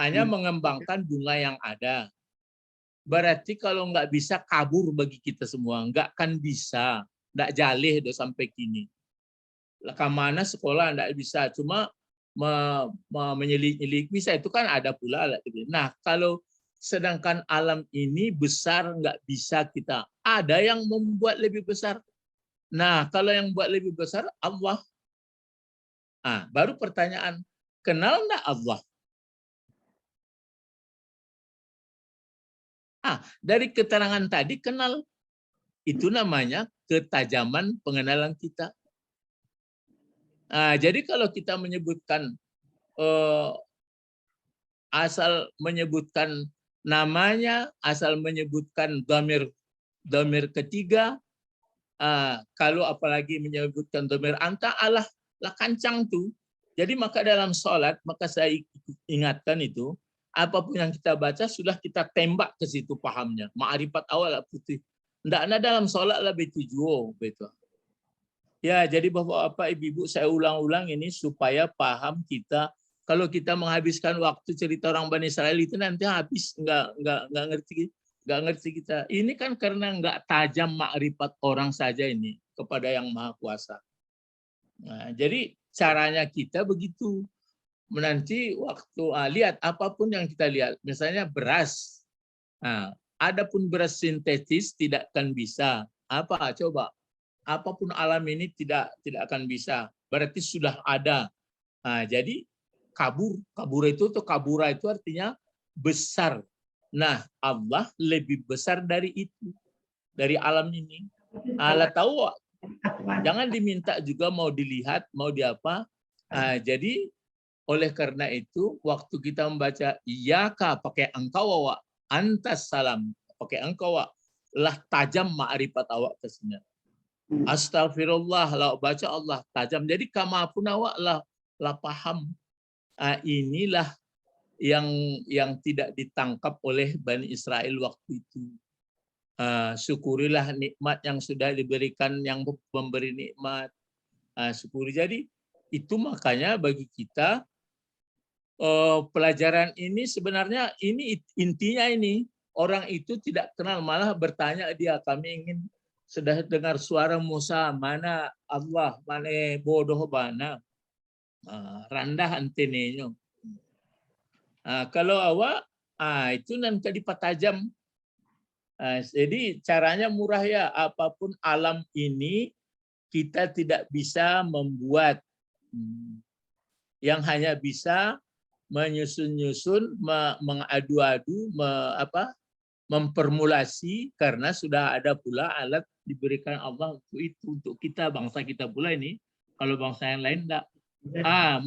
Hanya mengembangkan bunga yang ada. Berarti kalau nggak bisa kabur bagi kita semua, nggak akan bisa, nggak jalih do sampai kini. Kemana sekolah nggak bisa, cuma menyelik-nyelik bisa, itu kan ada pula alat itu. Nah kalau sedangkan alam ini besar nggak bisa kita, ada yang membuat lebih besar. Nah kalau yang buat lebih besar Allah. Baru pertanyaan, kenal nggak Allah? Dari keterangan tadi kenal. Itu namanya ketajaman pengenalan kita. Jadi kalau kita menyebutkan asal menyebutkan namanya, asal menyebutkan dhamir ketiga, kalau apalagi menyebutkan dhamir anta, Allah lah kancang tuh. Jadi maka dalam sholat, maka saya ingatkan itu, apapun yang kita baca sudah kita tembak ke situ pahamnya. Ma'rifat awal putih. Nggak ada dalam sholat lebih tujuh betul. Ya, jadi bapak-bapak, ibu-ibu, saya ulang-ulang ini supaya paham kita. Kalau kita menghabiskan waktu cerita orang Bani Israel itu nanti habis nggak ngerti kita. Ini kan karena nggak tajam ma'rifat orang saja ini kepada yang Maha Kuasa. Nah, jadi caranya kita begitu. Nanti waktu lihat apapun yang kita lihat, misalnya beras. Adapun beras sintetis tidak akan bisa. Apa? Coba. Apapun alam ini tidak akan bisa. Berarti sudah ada. Jadi kabura itu artinya besar. Nah, Allah lebih besar dari itu, dari alam ini. Allah tahu. Jangan diminta juga mau dilihat, mau diapa. Jadi oleh karena itu, waktu kita membaca Iyaka pakai engkau awak, antas salam pakai engkau awak, lah tajam ma'rifat awak kesini. Astagfirullah, lah baca Allah tajam. Jadi kamapun awak lah paham. Inilah yang tidak ditangkap oleh Bani Israel waktu itu. Syukurilah nikmat yang sudah diberikan yang memberi nikmat. Syukuri. Jadi itu makanya bagi kita pelajaran ini sebenarnya ini intinya ini orang itu tidak kenal, malah bertanya dia, kami ingin sudah dengar suara Musa, mana Allah, mana bodoh mana, rendah antenenya. Kalau awak itu nanti dipatajam. Jadi caranya murah ya, apapun alam ini kita tidak bisa membuat, yang hanya bisa menyusun-nyusun, mengadu-adu, mempermulasi, karena sudah ada pula alat diberikan Allah untuk kita, bangsa kita pula ini. Kalau bangsa yang lain enggak.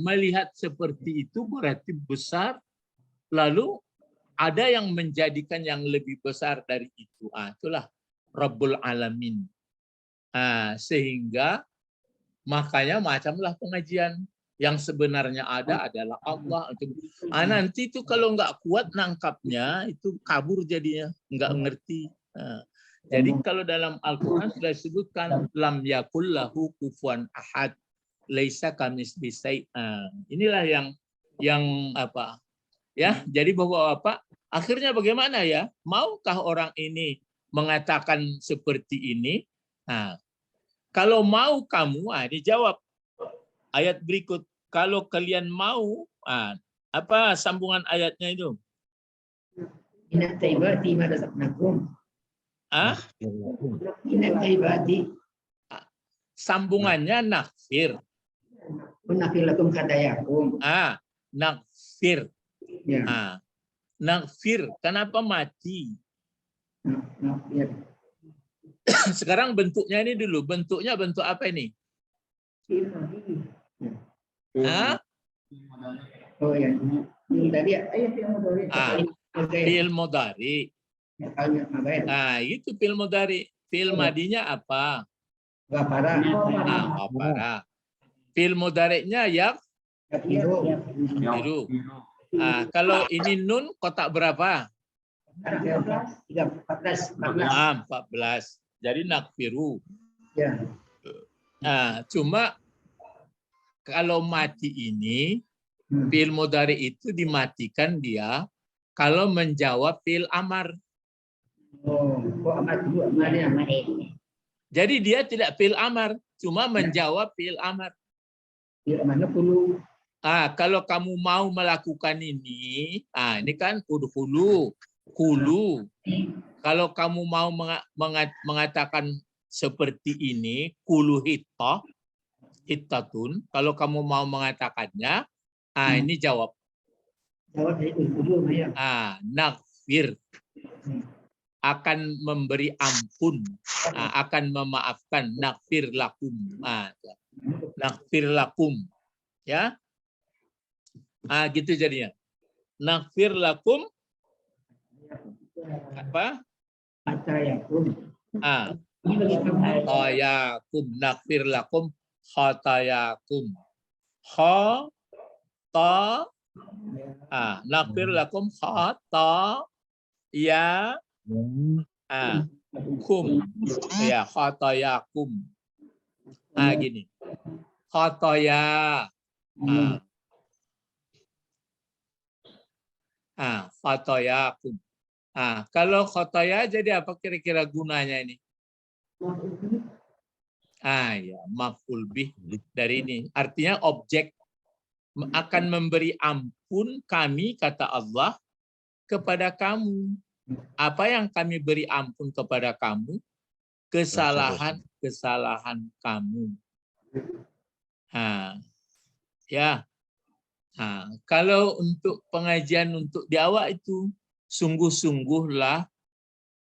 Melihat seperti itu berarti besar, lalu ada yang menjadikan yang lebih besar dari itu. Itulah Rabbul Alamin. Sehingga makanya macamlah pengajian. Yang sebenarnya ada adalah Allah. Nanti itu kalau nggak kuat nangkapnya, itu kabur jadinya, nggak ngerti. Jadi kalau dalam Al-Quran sudah disebutkan, lam yakul lahu kufuwan ahad, laisa kamitslihi syai'. Inilah yang apa? Ya, jadi bapak-bapak, akhirnya bagaimana ya? Maukah orang ini mengatakan seperti ini? Kalau mau kamu, dijawab ayat berikut. Kalau kalian mau, Apa sambungan ayatnya itu? Inat taibati ma razaqnakum. Ah, Inat taibati sambungannya nakfir. unafil lakum khatayakum. Ah, nakfir. Ya. Ah, nakfir. Kenapa mati? Ya. Sekarang bentuknya ini dulu. Bentuknya bentuk apa ini? Ah, Oh ya. Ini tadi ya. Ah. Fi'il mudhari. Ah, itu fi'il mudhari. Fi'il madinya apa? Gapara. Ah, ghafara. Fi'il mudhari'nya biru. Ah, kalau ini nun kotak berapa? 14. Ah, 14. Jadi nakfiru. Ya. Ah, cuma kalau mati ini fi'il mudhari itu dimatikan dia kalau menjawab fi'il amar. Oh, kok amat dulu amarnya. Jadi dia tidak fi'il amar, cuma menjawab fi'il amar. Ya, mana perlu. Ah, kalau kamu mau melakukan ini kan udhulu, kulu. Kalau kamu mau mengatakan seperti ini, kulu hittatun. Kalau kamu mau mengatakannya, ini jawab. Jawab dari dulu ya. Nakfir. Akan memberi ampun, akan memaafkan, nakfir lakum. Nakfir lakum. Ya. Gitu jadinya. Nakfir lakum apa? Khatayakum. Khatayakum, nakfir lakum khatayakum. Nakfir lakum khata ya kum. Ya, khatayakum. Gini. Khataya. Khatayakum. Kalau khataya jadi apa kira-kira gunanya ini? Ya, maf'ul bih dari ini. Artinya objek akan memberi ampun kami, kata Allah, kepada kamu. Apa yang kami beri ampun kepada kamu? Kesalahan kamu. Ya. Kalau untuk pengajian untuk di awal itu sungguh-sungguhlah.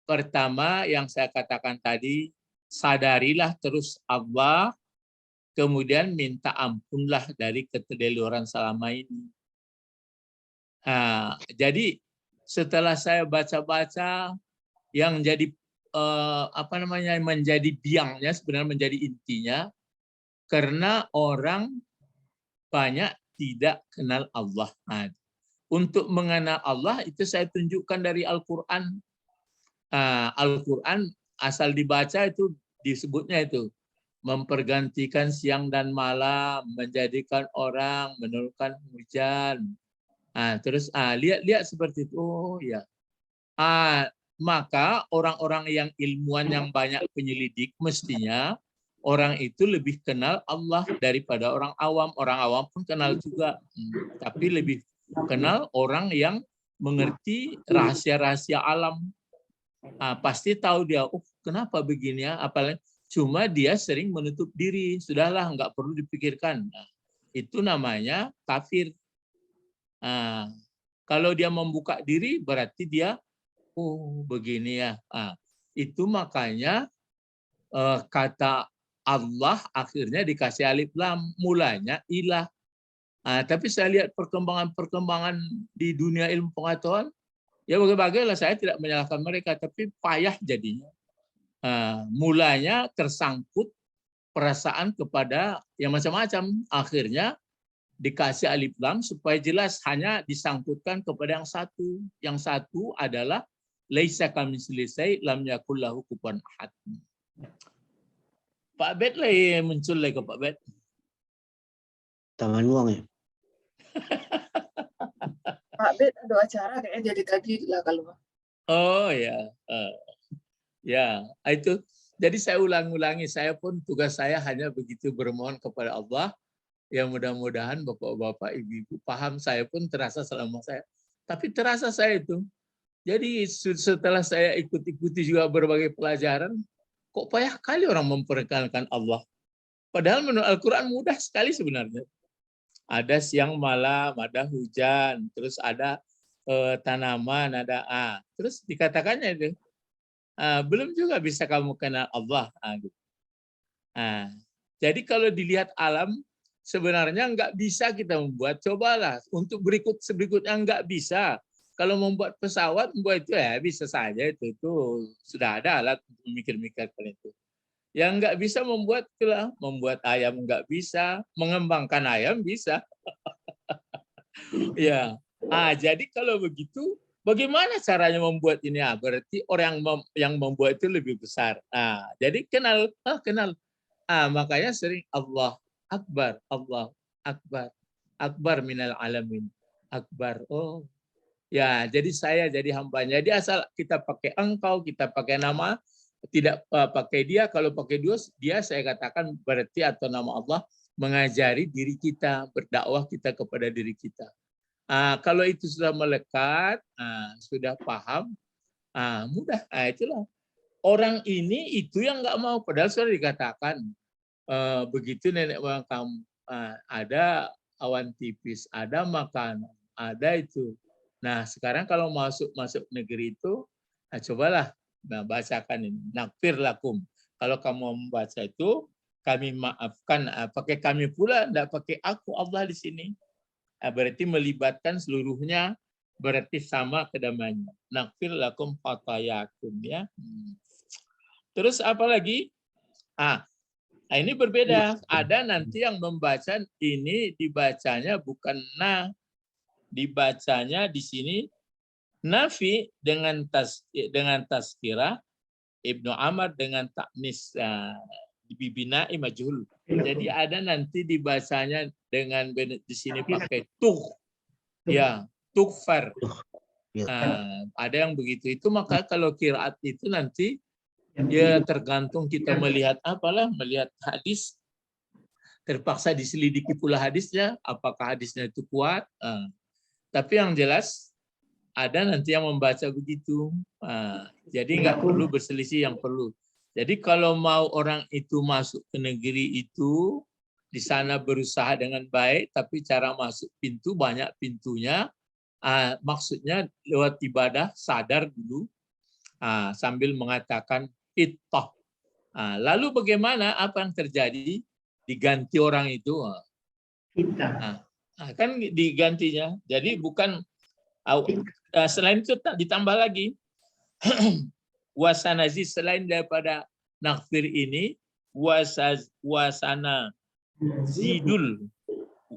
Pertama yang saya katakan tadi, sadarilah terus Allah, kemudian minta ampunlah dari keteledoran selama ini. Jadi setelah saya baca-baca yang jadi menjadi biangnya sebenarnya menjadi intinya, karena orang banyak tidak kenal Allah. Untuk mengenal Allah itu saya tunjukkan dari Al-Quran. Al-Quran asal dibaca itu disebutnya itu mempergantikan siang dan malam, menjadikan orang, menurunkan hujan. Terus lihat seperti itu. Oh ya. Maka orang-orang yang ilmuwan yang banyak penyelidik mestinya orang itu lebih kenal Allah daripada orang awam. Orang awam pun kenal juga, tapi lebih kenal orang yang mengerti rahasia-rahasia alam. Pasti tahu dia, kenapa begini ya? Apalagi cuma dia sering menutup diri. Sudahlah, nggak perlu dipikirkan. Itu namanya kafir. Kalau dia membuka diri, berarti dia, begini ya. Itu makanya kata Allah akhirnya dikasih alif lam, mulanya ilah. Tapi saya lihat perkembangan di dunia ilmu pengetahuan, ya bagai-bagailah, saya tidak menyalahkan mereka, tapi payah jadinya. Mulanya tersangkut perasaan kepada yang macam-macam. Akhirnya dikasih alif lam supaya jelas, hanya disangkutkan kepada yang satu. Yang satu adalah laisa kamitslihi syai' lam yakul lahu kufuwan ahad. Pak Bet lagi muncul lagi Pak Bet. Tangan uang ya. Pak Bet ada acara kayaknya jadi tadi lah kalau. Oh ya. Ya, itu. Jadi saya ulang-ulangi, saya pun tugas saya hanya begitu bermohon kepada Allah Ya mudah-mudahan bapak-bapak, ibu-ibu paham, saya pun terasa selama saya. Tapi terasa saya itu. Jadi setelah saya ikuti juga berbagai pelajaran, kok payah kali orang memperkenalkan Allah. Padahal menurut Al-Quran mudah sekali sebenarnya. Ada siang malam, ada hujan, terus ada tanaman, ada terus dikatakannya itu. Belum juga bisa kamu kenal Allah. Gitu. Jadi kalau dilihat alam, sebenarnya nggak bisa kita membuat. Cobalah untuk berikutnya nggak bisa. Kalau membuat pesawat, membuat itu ya bisa saja itu sudah ada alat untuk memikir-mikirkan itu. Yang nggak bisa membuat ayam nggak bisa, mengembangkan ayam bisa. Ya, jadi kalau begitu, bagaimana caranya membuat ini? Berarti orang yang membuat itu lebih besar. Jadi kenal. Makanya sering Allah Akbar, Allah Akbar, Akbar minal alamin, Akbar. Oh, ya, jadi saya jadi hambanya. Jadi asal kita pakai engkau, kita pakai nama, tidak pakai dia. Kalau pakai dia, saya katakan berarti atau nama Allah mengajari diri kita, berdakwah kita kepada diri kita. Kalau itu sudah melekat, sudah paham, mudah. Itulah orang ini itu yang nggak mau. Padahal sudah dikatakan begitu nenek moyang kamu ada awan tipis, ada makanan, ada itu. Nah sekarang kalau masuk negeri itu, cobalah bacakan ini. Nakfir lakum. Kalau kamu membaca itu, kami maafkan. Pakai kami pula, tidak pakai aku Allah di sini. Berarti melibatkan seluruhnya, berarti sama kedamaiannya. Nakfir lakum khatayakum, ya. Terus apa lagi? Ini berbeda. Ada nanti yang membaca ini dibacanya bukan dibacanya di sini nafi dengan tazkirah, Ibnu Amr dengan taknis bibina'i majhul. Jadi ada nanti dibacanya dengan di sini pakai tuh, ya tukfar. Ada yang begitu. Itu maka kalau qiraat itu nanti ya tergantung kita melihat melihat hadis, terpaksa diselidiki pula hadisnya, apakah hadisnya itu kuat. Tapi yang jelas ada nanti yang membaca begitu. Jadi nggak perlu berselisih yang perlu. Jadi kalau mau orang itu masuk ke negeri itu, di sana berusaha dengan baik, tapi cara masuk pintu banyak pintunya. Maksudnya lewat ibadah sadar dulu, sambil mengatakan ittah. Lalu bagaimana, apa yang terjadi? Diganti orang itu. Kan digantinya. Jadi bukan, selain itu ditambah lagi. Wasanazi, selain daripada nakfir ini, wasana zidul.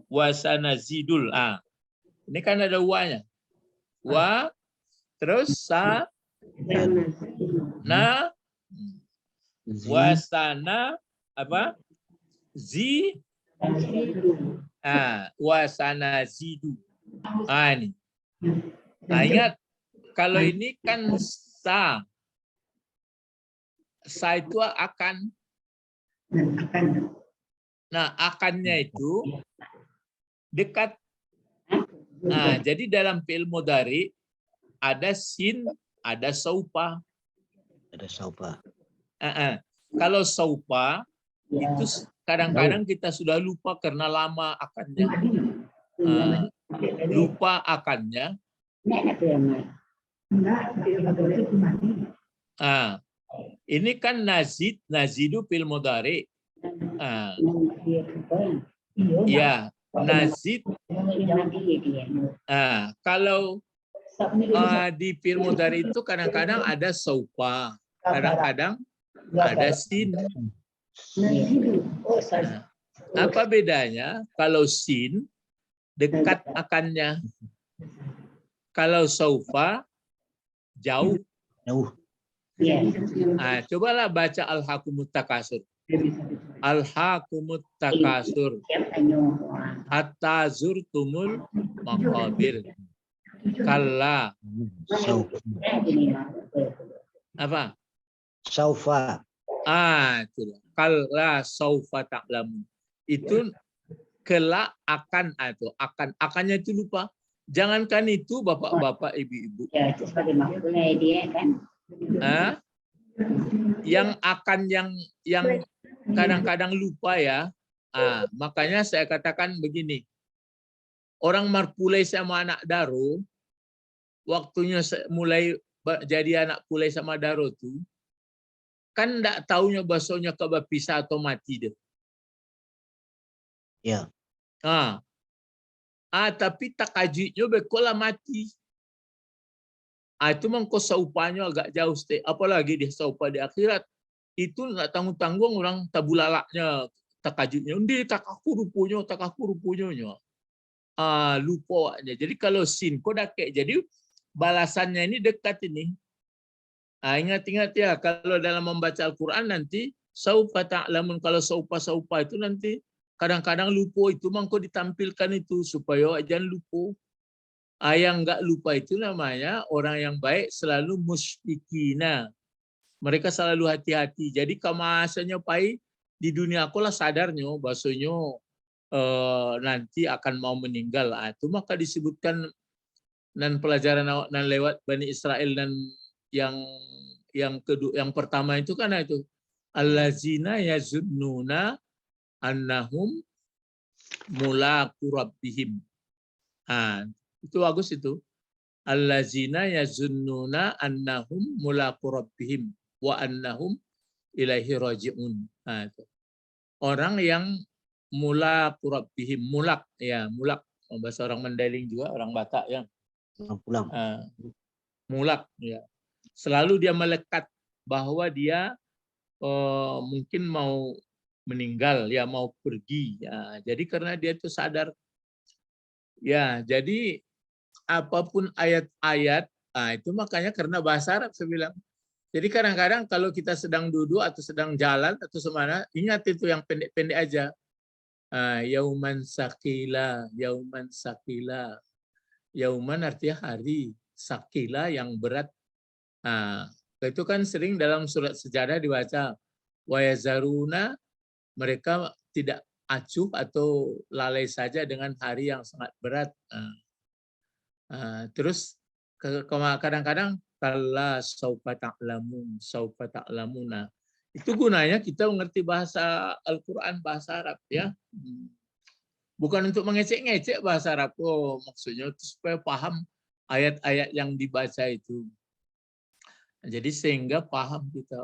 Wasana zidul. Ini kan ada wa-nya. Wa, terus sa, na, wasana apa? Wasana zidu. Ini. Ingat kalau ini kan sa itu akan. Nah, akannya itu dekat. Jadi dalam fi'il mudhari ada sin, ada saupa. Ada saupa. Kalau saupa itu kadang-kadang kita sudah lupa karena lama akannya. Lupa akannya. Ini kan nazidu fil mudhari. Ya, nazid. Kalau di fil mudhari itu kadang-kadang ada saupa, kadang-kadang ada sin. Apa bedanya? Kalau sin dekat akannya, kalau saufa jauh. Cobalah baca Al-Hakumut Takasur. Al-Hakumut Takasur. Hatta zurtumul maqabir. Kalla. Apa? Saufa. Itulah. Kalla saufa ta'lamun. Itu kelak akan atau akannya itu lupa. Jangankan itu bapak-bapak, ibu-ibu. Ya, itu sebagai makhluknya dia kan. Yang akan yang kadang-kadang lupa ya. Makanya saya katakan begini. Orang Marpulai sama anak Daro, waktunya mulai jadi anak Pulai sama Daro tuh, kan enggak taunya bahasanya bisa atau mati deh. Ya. Tapi takajitnya bekola mati. Itu mengko saupanya agak jauh stay. Apalagi dia saupa di akhirat. Itu enggak tanggung-tanggung orang tabulalaknya takajitnya. Undi takaku rupunya. Lupa aja. Jadi kalau sin kok kayak jadi balasannya ini dekat ini. Ingat-ingat ya, kalau dalam membaca Al-Quran nanti saupa ta'lamun, kalau saupa itu nanti kadang-kadang lupa itu mangko ditampilkan itu supaya jangan lupa. Yang enggak lupa itu namanya orang yang baik selalu musfikina. Mereka selalu hati-hati. Jadi kemasannya pai di dunia aku lah sadarnya bahasanya nanti akan mau meninggal. Itu maka disebutkan dan pelajaran dan lewat Bani Israel dan yang kedua, yang pertama itu kan itu allazina yazunnuna annahum mulaqu rabbihim. Itu bagus itu. Allazina yazunnuna annahum mulaqu rabbihim wa annahum ilaihi raji'un. Itu. Orang yang mulaqu rabbihim, mulak ya, mulak bahasa orang Mandailing juga, orang Batak ya. Pulang. Mulak ya. Selalu dia melekat bahwa dia mungkin mau meninggal ya, mau pergi ya. Jadi karena dia itu sadar ya, jadi apapun ayat-ayat itu makanya karena bahasa Arab saya bilang. Jadi kadang-kadang kalau kita sedang duduk atau sedang jalan atau semana, ingat itu yang pendek-pendek aja. Yauman sakila, yauman sakila. Yauman artinya hari, sakila yang berat. Itu kan sering dalam surat sejarah dibaca. Wa yazaruna, mereka tidak acuh atau lalai saja dengan hari yang sangat berat. Terus kadang-kadang kalla saufa ta'lamuna. Itu gunanya kita mengerti bahasa Al-Quran, bahasa Arab ya. Bukan untuk mengecek-ngecek bahasa Arab. Maksudnya itu supaya paham ayat-ayat yang dibaca itu. Jadi sehingga paham kita,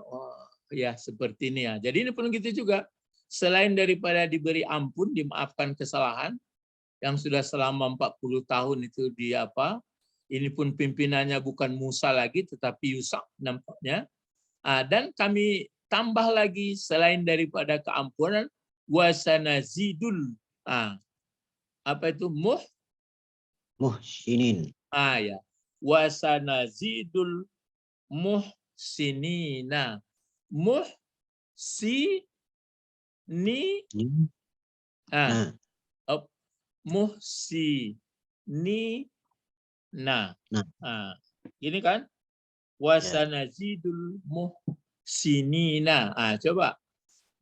ya seperti ini ya. Jadi ini pun gitu juga. Selain daripada diberi ampun, dimaafkan kesalahan, yang sudah selama 40 tahun itu ini pun pimpinannya bukan Musa lagi, tetapi Yusak nampaknya. Dan kami tambah lagi selain daripada keampunan, wasanazidul. Apa itu? Muhsinin. Ya. Wasanazidul muhsinina. Muhsinina. Ini kan? Wasanazidul muhsinina. Coba.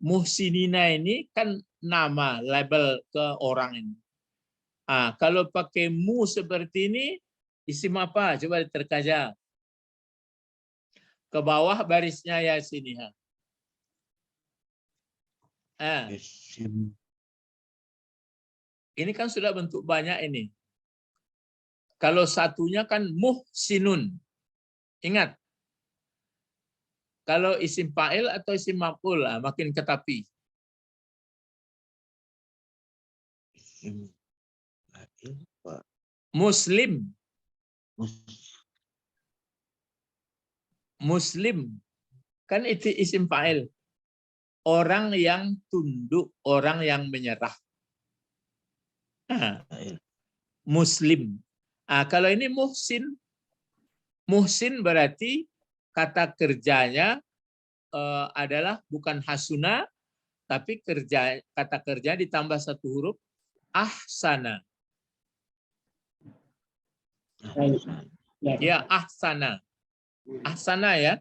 Muhsinina ini kan nama, label ke orang ini. Kalau pakai mu seperti ini, isim apa? Coba terkaja. Ke bawah barisnya ya sini. Ini kan sudah bentuk banyak ini. Kalau satunya kan muhsinun. Ingat. Kalau isim fa'il atau isim maf'ul, makin ketapi. Muslim. Muslim. Kan itu isim fa'il. Orang yang tunduk, orang yang menyerah. Muslim. Kalau ini muhsin. Muhsin berarti kata kerjanya adalah bukan hasuna, tapi kata kerja ditambah satu huruf, ahsana. Ya, ahsana. Ahsana ya.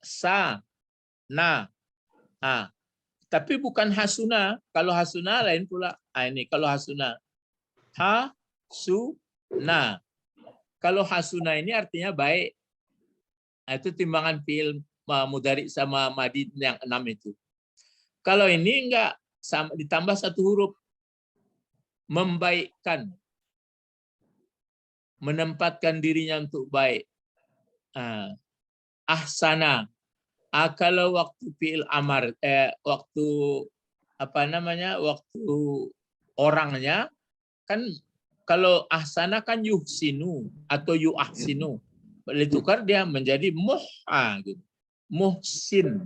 Ahsana. Tapi bukan hasuna. Kalau hasuna lain pula. Ini kalau hasuna. Hasuna. Kalau hasuna ini artinya baik. Itu timbangan fiil mudhari sama madi yang 6 itu. Kalau ini enggak, ditambah satu huruf. Membaikkan. Menempatkan dirinya untuk baik. Ahsana. Kalau waktu fi'il amar, waktu waktu orangnya kan kalau ahsana kan yuhsinu atau yuahsinu, ditukar dia menjadi gitu. Muhsin.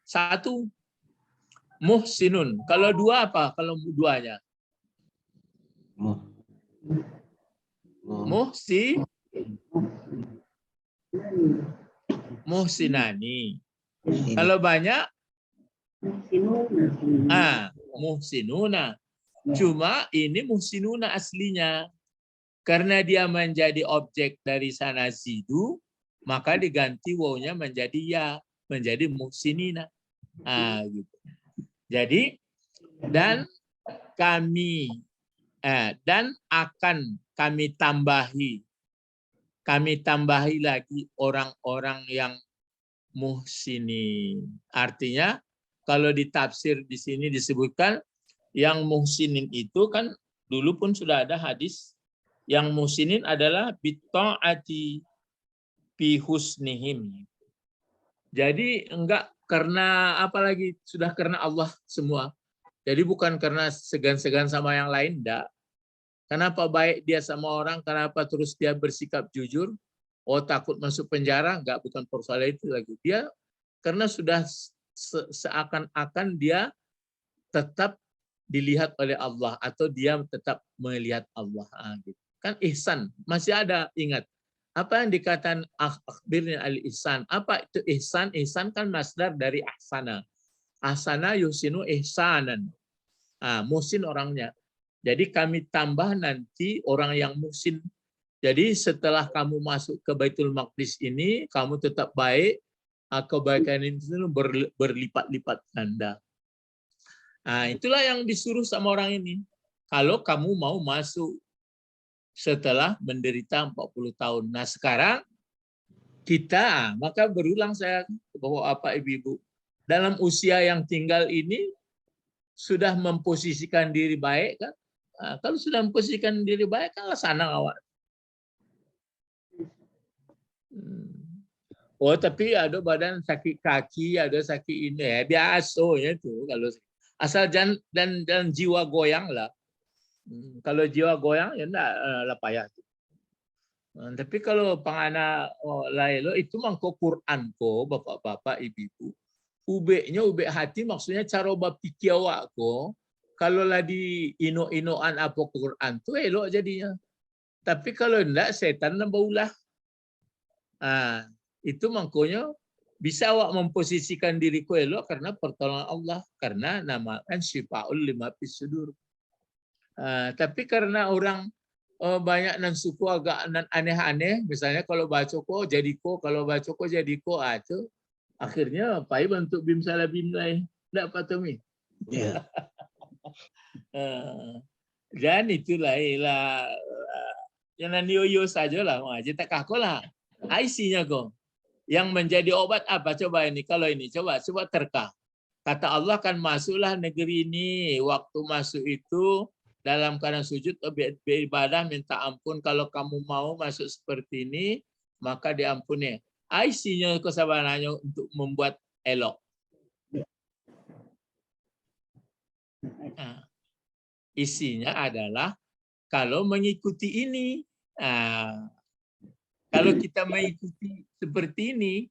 Satu muhsinun. Kalau dua apa? Kalau duanya muhsinani. Kalau banyak muhsinuna. Cuma ini muhsinuna aslinya. Karena dia menjadi objek dari sana zidu, maka diganti wawnya menjadi ya, menjadi muhsinina. Gitu. Jadi dan kami dan akan kami tambahi lagi orang-orang yang muhsinin. Artinya kalau ditafsir di sini disebutkan yang muhsinin itu kan dulu pun sudah ada hadis yang muhsinin adalah bitta'ati bi husnihim. Jadi enggak karena apalagi sudah karena Allah semua. Jadi bukan karena segan-segan sama yang lain, enggak. Kenapa baik dia sama orang, kenapa terus dia bersikap jujur, takut masuk penjara, enggak, bukan persoalan itu lagi. Dia karena sudah seakan-akan dia tetap dilihat oleh Allah atau dia tetap melihat Allah. Gitu. Kan ihsan, masih ada, ingat. Apa yang dikatakan akhbirnya al-ihsan? Apa itu ihsan? Ihsan kan masdar dari ahsana. Ahsana yusinu ihsanan. Muhsin orangnya. Jadi kami tambah nanti orang yang muhsin. Jadi setelah kamu masuk ke Baitul Maqdis ini, kamu tetap baik, kebaikan itu berlipat-lipat ganda. Itulah yang disuruh sama orang ini. Kalau kamu mau masuk setelah menderita 40 tahun. Nah sekarang kita, maka berulang saya bahwa Bapak Ibu-Ibu, dalam usia yang tinggal ini sudah memposisikan diri baik kan? Kalau sudah memposisikan diri baik kan sana awak. Tapi ada badan sakit kaki, ada sakit ini ya biasa ya tuh kalau asal dan jiwa goyang lah. Kalau jiwa goyang ya enggak payah. Tapi kalau pangana lain itu mangko Quran ko bapak-bapak ibu-ibu. Ubeknya ubek hati maksudnya cara bapikir awak ko. Kalau lah di ino-inoan apa Quran tuh elok jadinya. Tapi kalau enggak setan nambah ulah. Itu mangkonya bisa awak memposisikan diriku elok karena pertolongan Allah, karena namakan syifaul lima fis sudur. Tapi karena orang banyak nan suku agak nan aneh-aneh, misalnya kalau baca ko jadi ko, kalau baca ko jadi ko, itu akhirnya pai bentuk bim salah bim lain. Enggak Pak Tommy? Ya. Dan itulah jangan yo-yo sajalah, aja tak kako lah. IC-nya kok. Yang menjadi obat apa coba ini? Kalau ini coba terka. Kata Allah kan masuklah negeri ini. Waktu masuk itu dalam keadaan sujud beribadah minta ampun. Kalau kamu mau masuk seperti ini maka diampuni. IC-nya kesabarannya untuk membuat elok. Isinya adalah kalau mengikuti ini. Kalau kita mengikuti seperti ini,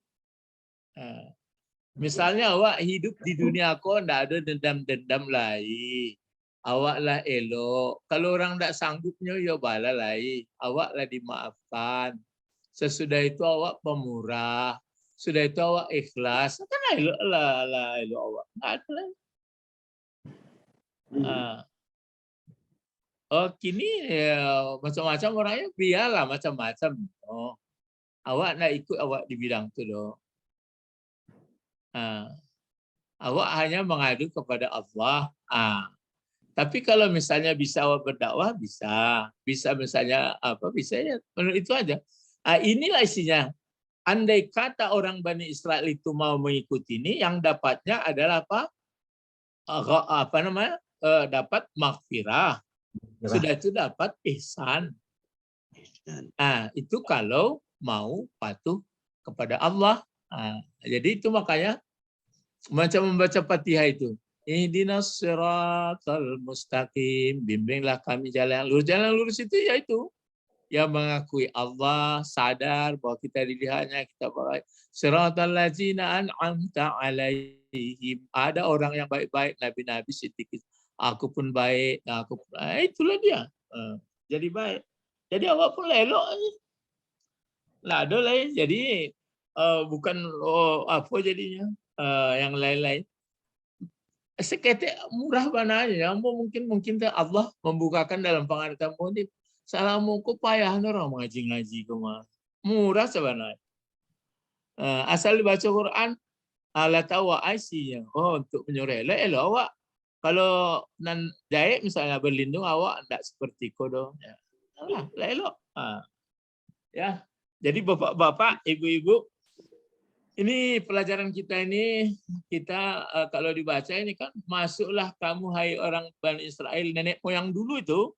misalnya awak hidup di dunia kok ndak ada dendam-dendam lain, awaklah elok. Kalau orang ndak sanggupnya ya bala lain, awaklah dimaafkan. Sesudah itu awak pemurah, sudah itu awak ikhlas, kan elok lah elok awak. Nggak ada lah. Kini ya, macam-macam orangnya biarlah macam-macam. Awak nak ikut awak di bidang tu doh. Awak hanya mengadu kepada Allah. Tapi kalau misalnya bisa awak berdakwah, bisa misalnya apa, bisa ya, menurut itu aja. Inilah isinya. Andai kata orang Bani Israel itu mau mengikuti ini, yang dapatnya adalah apa? Apa namanya? Dapat maghfirah. Sudah itu dapat ihsan. Itu kalau mau patuh kepada Allah. Jadi itu makanya macam membaca Fatihah itu. Ihdinas siratal mustaqim, bimbinglah kami jalan yang lurus. Jalan lurus itu yaitu yang mengakui Allah, sadar bahwa kita dilihatnya, kita baik. Siratal ladzina an'amta alaihim. Ada orang yang baik-baik, nabi-nabi sedikit. Aku pun baik, itulah dia. Jadi baik. Jadi awak pun elok. Lah ada lain. Jadi bukan apa jadinya yang lain-lain. Seketik murah bananya, mungkin Allah membukakan dalam pengertian ini. Salamuku payah orang ngaji kemana. Murah sebenarnya. Asal dibaca Quran, ala tahu isinya. Untuk menyuruh elok awak. Kalau nan jahit misalnya berlindung awak tidak seperti kodo. Ya. Elok. Ya. Jadi bapak-bapak, ibu-ibu, ini pelajaran kita ini, kita kalau dibaca ini kan, masuklah kamu hai orang Bani Israel, nenek moyang dulu itu.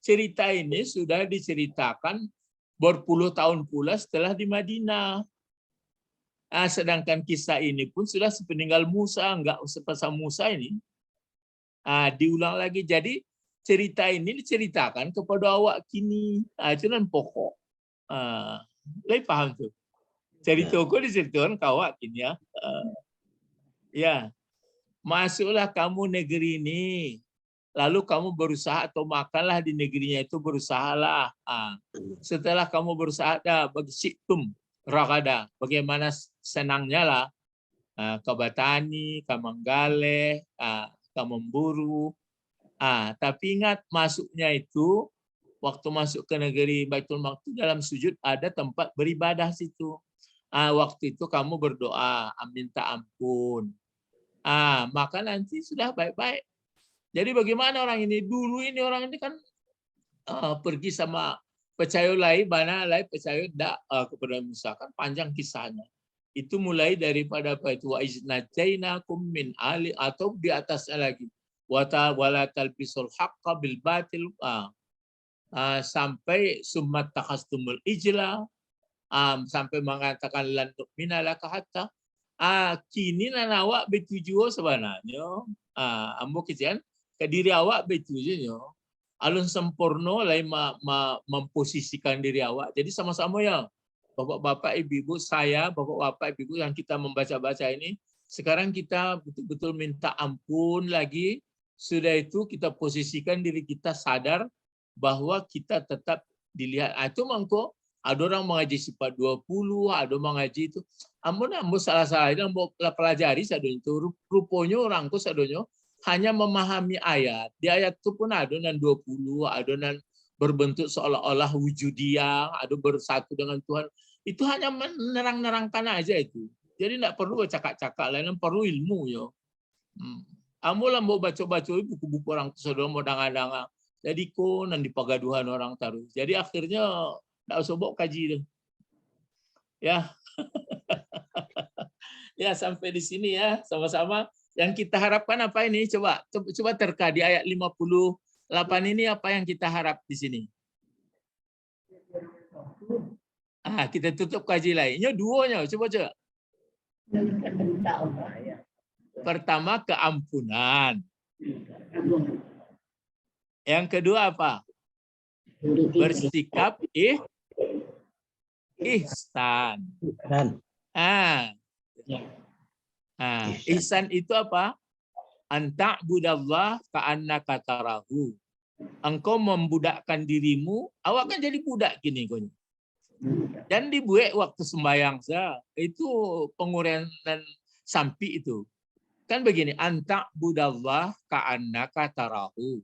Cerita ini sudah diceritakan berpuluh tahun pula setelah di Madinah. Sedangkan kisah ini pun sudah sepeninggal Musa, enggak sepasang Musa ini. Diulang lagi. Jadi cerita ini diceritakan kepada awak kini. Itu kan pokok. Lebih paham tuh. Cerita kau diceritakan kawak kini ya. Ya. Masuklah kamu negeri ini. Lalu kamu berusaha atau makanlah di negerinya itu, berusahalah. Setelah kamu berusaha, bagi siktum ragada, bagaimana senangnya lah. Kau bertani, kau menggaleh, kau memburu. Tapi ingat masuknya itu, waktu masuk ke negeri Baitul Maqdis dalam sujud ada tempat beribadah situ. Waktu itu kamu berdoa, minta ampun. Maka nanti sudah baik-baik. Jadi bagaimana orang ini? Dulu ini orang ini kan pergi sama percaya lain, mana lain percaya tidak kepada Musa, kan panjang kisahnya. Itu mulai daripada apa itu, wa iznajainakum min ali, atau di atasnya lagi, wala talbisul haqqa bil batil, sampai summat takhastumul ijla, sampai mengatakan lan tu'mina laka hatta. Kini awak betujuh sebenarnya. Ambo kesian ke diri awak betujuhnya. Alun sempurna lain memposisikan diri awak. Jadi sama-sama ya. Bapak-bapak, ibu-ibu, saya, bapak-bapak, ibu-ibu yang kita membaca-baca ini, sekarang kita betul-betul minta ampun lagi. Sudah itu kita posisikan diri kita sadar bahwa kita tetap dilihat. Itu mangko ada orang mengaji sifat 20, ada mengaji itu. Ambo salah-salah itu ambo pelajari sadonyo itu. Rupanya orang ku sadonyo hanya memahami ayat. Di ayat itu pun ada nan 20, ada nan berbentuk seolah-olah wujudiyah, ada bersatu dengan Tuhan. Itu hanya menerang-nerangkan aja itu. Jadi tidak perlu cakap-cakap lain, perlu ilmu yo. Ambo lah mau baca-baca buku-buku orang itu sadonyo mau danga-danga. Jadi kok nan dipagaduhan orang taruh. Jadi akhirnya tidak usah bawa kaji itu. Ya. Ya, sampai di sini ya sama-sama. Yang kita harapkan apa ini? Coba terka di ayat 58 ini apa yang kita harap di sini? Kita tutup kaji lainnya duanya. Coba. Pertama keampunan. Yang kedua apa? Bersikap ihsan. Ihsan itu apa? Anta'budallah ka'annaka tarahu. Engkau membudakkan dirimu, awak kan jadi budak gini kau. Dan dibuat waktu sembahyang sah. Itu penguraian sampi itu. Kan begini, anta'budallah ka'annaka tarahu.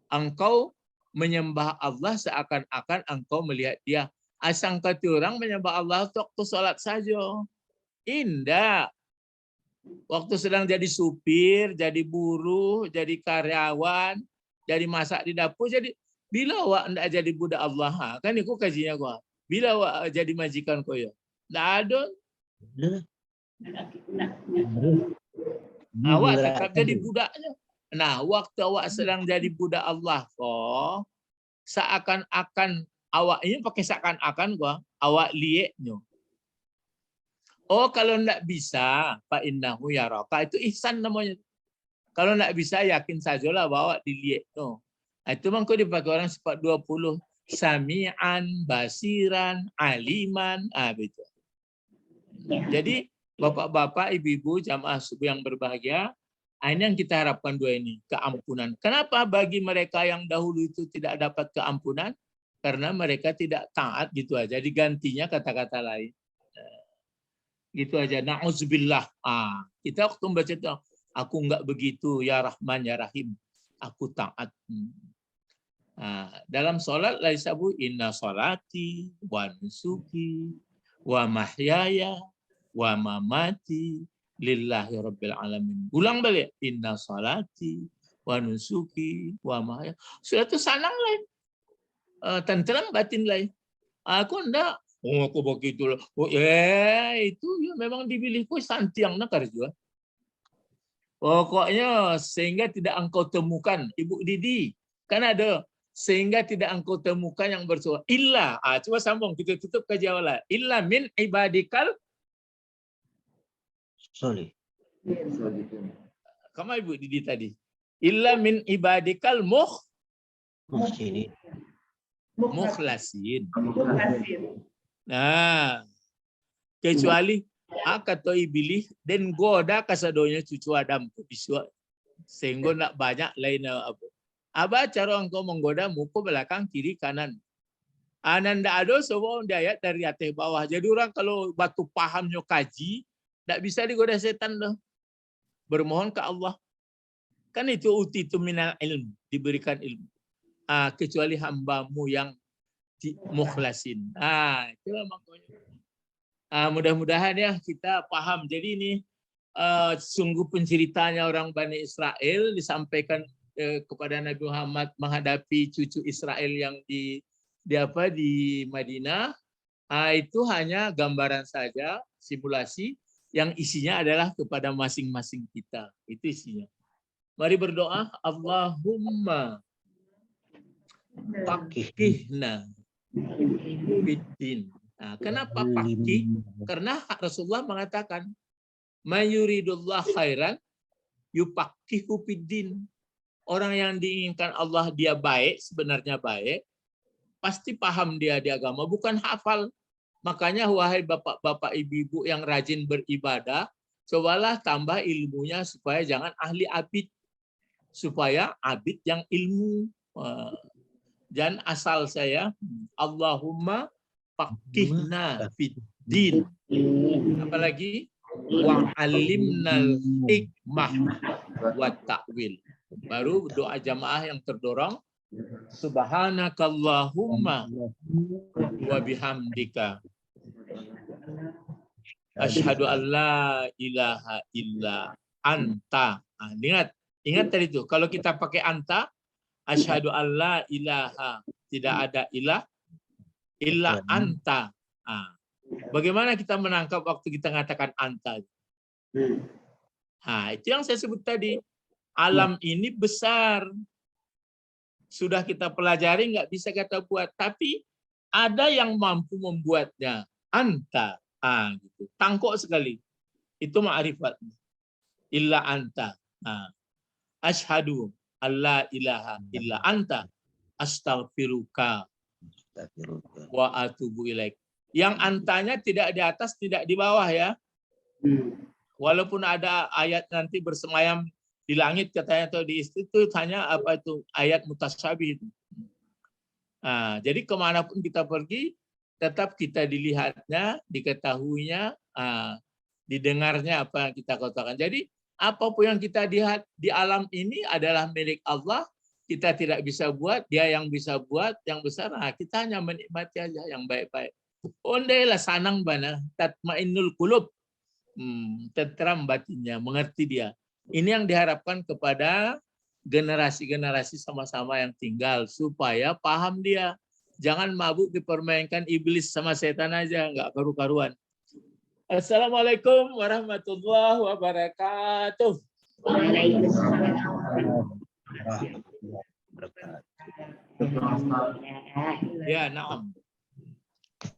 Engkau menyembah Allah seakan-akan engkau melihat dia. Asang kata orang menyembah Allah waktu sholat saja. Indah. Waktu sedang jadi supir, jadi buruh, jadi karyawan, jadi masak di dapur, jadi bila awak ndak jadi budak Allah, kan itu kajinya gua. Bila awak jadi majikan kau ya? Ndak ada. Awak tetap jadi budaknya. Nah, waktu awak sedang jadi budak Allah kok, seakan-akan awak ini pakai seakan-akan gua, awak lieknya. Oh, kalau enggak bisa, fa innahu yaraka, itu ihsan namanya. Kalau enggak bisa, yakin sajalah bahwa dilihat. No. Itu memang kau dipakai orang sifat 20. Sami'an, basiran, aliman. Begitu. Jadi, bapak-bapak, ibu-ibu, jamaah subuh yang berbahagia, ini yang kita harapkan dua ini, keampunan. Kenapa bagi mereka yang dahulu itu tidak dapat keampunan? Karena mereka tidak taat gitu aja. Digantinya kata-kata lain. Gitu aja. Na'udzubillah. Kita waktu membaca itu, aku enggak begitu, ya Rahman, ya Rahim. Aku taat. Dalam sholat, laisabu inna sholati, wa nusuki, wa mahyaya, wa mamati, lillahi rabbil alamin. Ulang balik. Inna sholati, wa nusuki, wa mahyaya. Sudah itu sanang lain. Tentram batin lain. Aku enggak. Oh, aku begitu. Oh, itu ya memang dipilihku santiang nak kerja. Pokoknya sehingga tidak engkau temukan, Ibu Didi, kan ada sehingga tidak engkau temukan yang bersuara illa. Coba sambung kita tutup kajian. Illa min ibadikal. Sorry. Kamu Ibu Didi tadi. Illa min ibadikal Muhsinin. mukhlasin. Nah, kecuali kata iblis dan goda kasadonya cucu Adam biswa sehingga nak banyak lain apa cara engkau menggoda muka belakang kiri kanan. Ananda ada semua ayat dari atas bawah. Jadi orang kalau batu pahamnya kaji tak bisa digoda setan dah. Bermohon ke Allah. Kan itu utitu minal ilmu, diberikan ilmu. Kecuali hambamu yang mukhlasin. Itulah makanya. Mudah-mudahan ya kita paham. Jadi ini sungguh penceritanya orang Bani Israel disampaikan kepada Nabi Muhammad menghadapi cucu Israel yang di Madinah. Itu hanya gambaran saja, simulasi yang isinya adalah kepada masing-masing kita. Itu isinya. Mari berdoa. Allahumma faqihna fiddin. Kenapa faqih? Karena Rasulullah mengatakan mayuridullah khairan yufaqihu fiddin. Orang yang diinginkan Allah dia baik, sebenarnya baik, pasti paham dia di agama, bukan hafal. Makanya wahai bapak-bapak, ibu-ibu yang rajin beribadah, cobalah tambah ilmunya supaya jangan ahli abid. Supaya abid yang ilmu. Dan asal saya, Allahumma faqihna fiddin. Apalagi wa'alimnal hikmah wa ta'wil. Baru doa jamaah yang terdorong. Subhanakallahumma wa bihamdika. Asyhadu an la ilaha illa anta. Ingat tadi itu. Kalau kita pakai anta, asyhadu an la ilaha, tidak ada ilah illa anta. Bagaimana kita menangkap waktu kita mengatakan anta? Itu yang saya sebut tadi. Alam ini besar. Sudah kita pelajari, nggak bisa kita buat. Tapi ada yang mampu membuatnya. Anta. Gitu. Tangkok sekali. Itu ma'rifat. Illa anta. Asyhadu alla ilaha illa anta astaghfiruka wa atubu ilaik. Yang antanya tidak di atas, tidak di bawah ya. Walaupun ada ayat nanti bersemayam di langit katanya atau di itu hanya apa itu ayat mutasyabih itu. Jadi kemanapun kita pergi, tetap kita dilihatnya, diketahuinya, didengarnya apa yang kita katakan. Jadi apapun yang kita lihat di alam ini adalah milik Allah. Kita tidak bisa buat, dia yang bisa buat, yang besar. Kita hanya menikmati aja yang baik-baik. Ondailah sanang bana tatmainnul qulub. tentram batinnya, mengerti dia. Ini yang diharapkan kepada generasi-generasi sama-sama yang tinggal supaya paham dia. Jangan mabuk dipermainkan iblis sama setan aja, nggak karu-karuan. Assalamualaikum warahmatullahi wabarakatuh. Waalaikumsalam. Ya, na'am.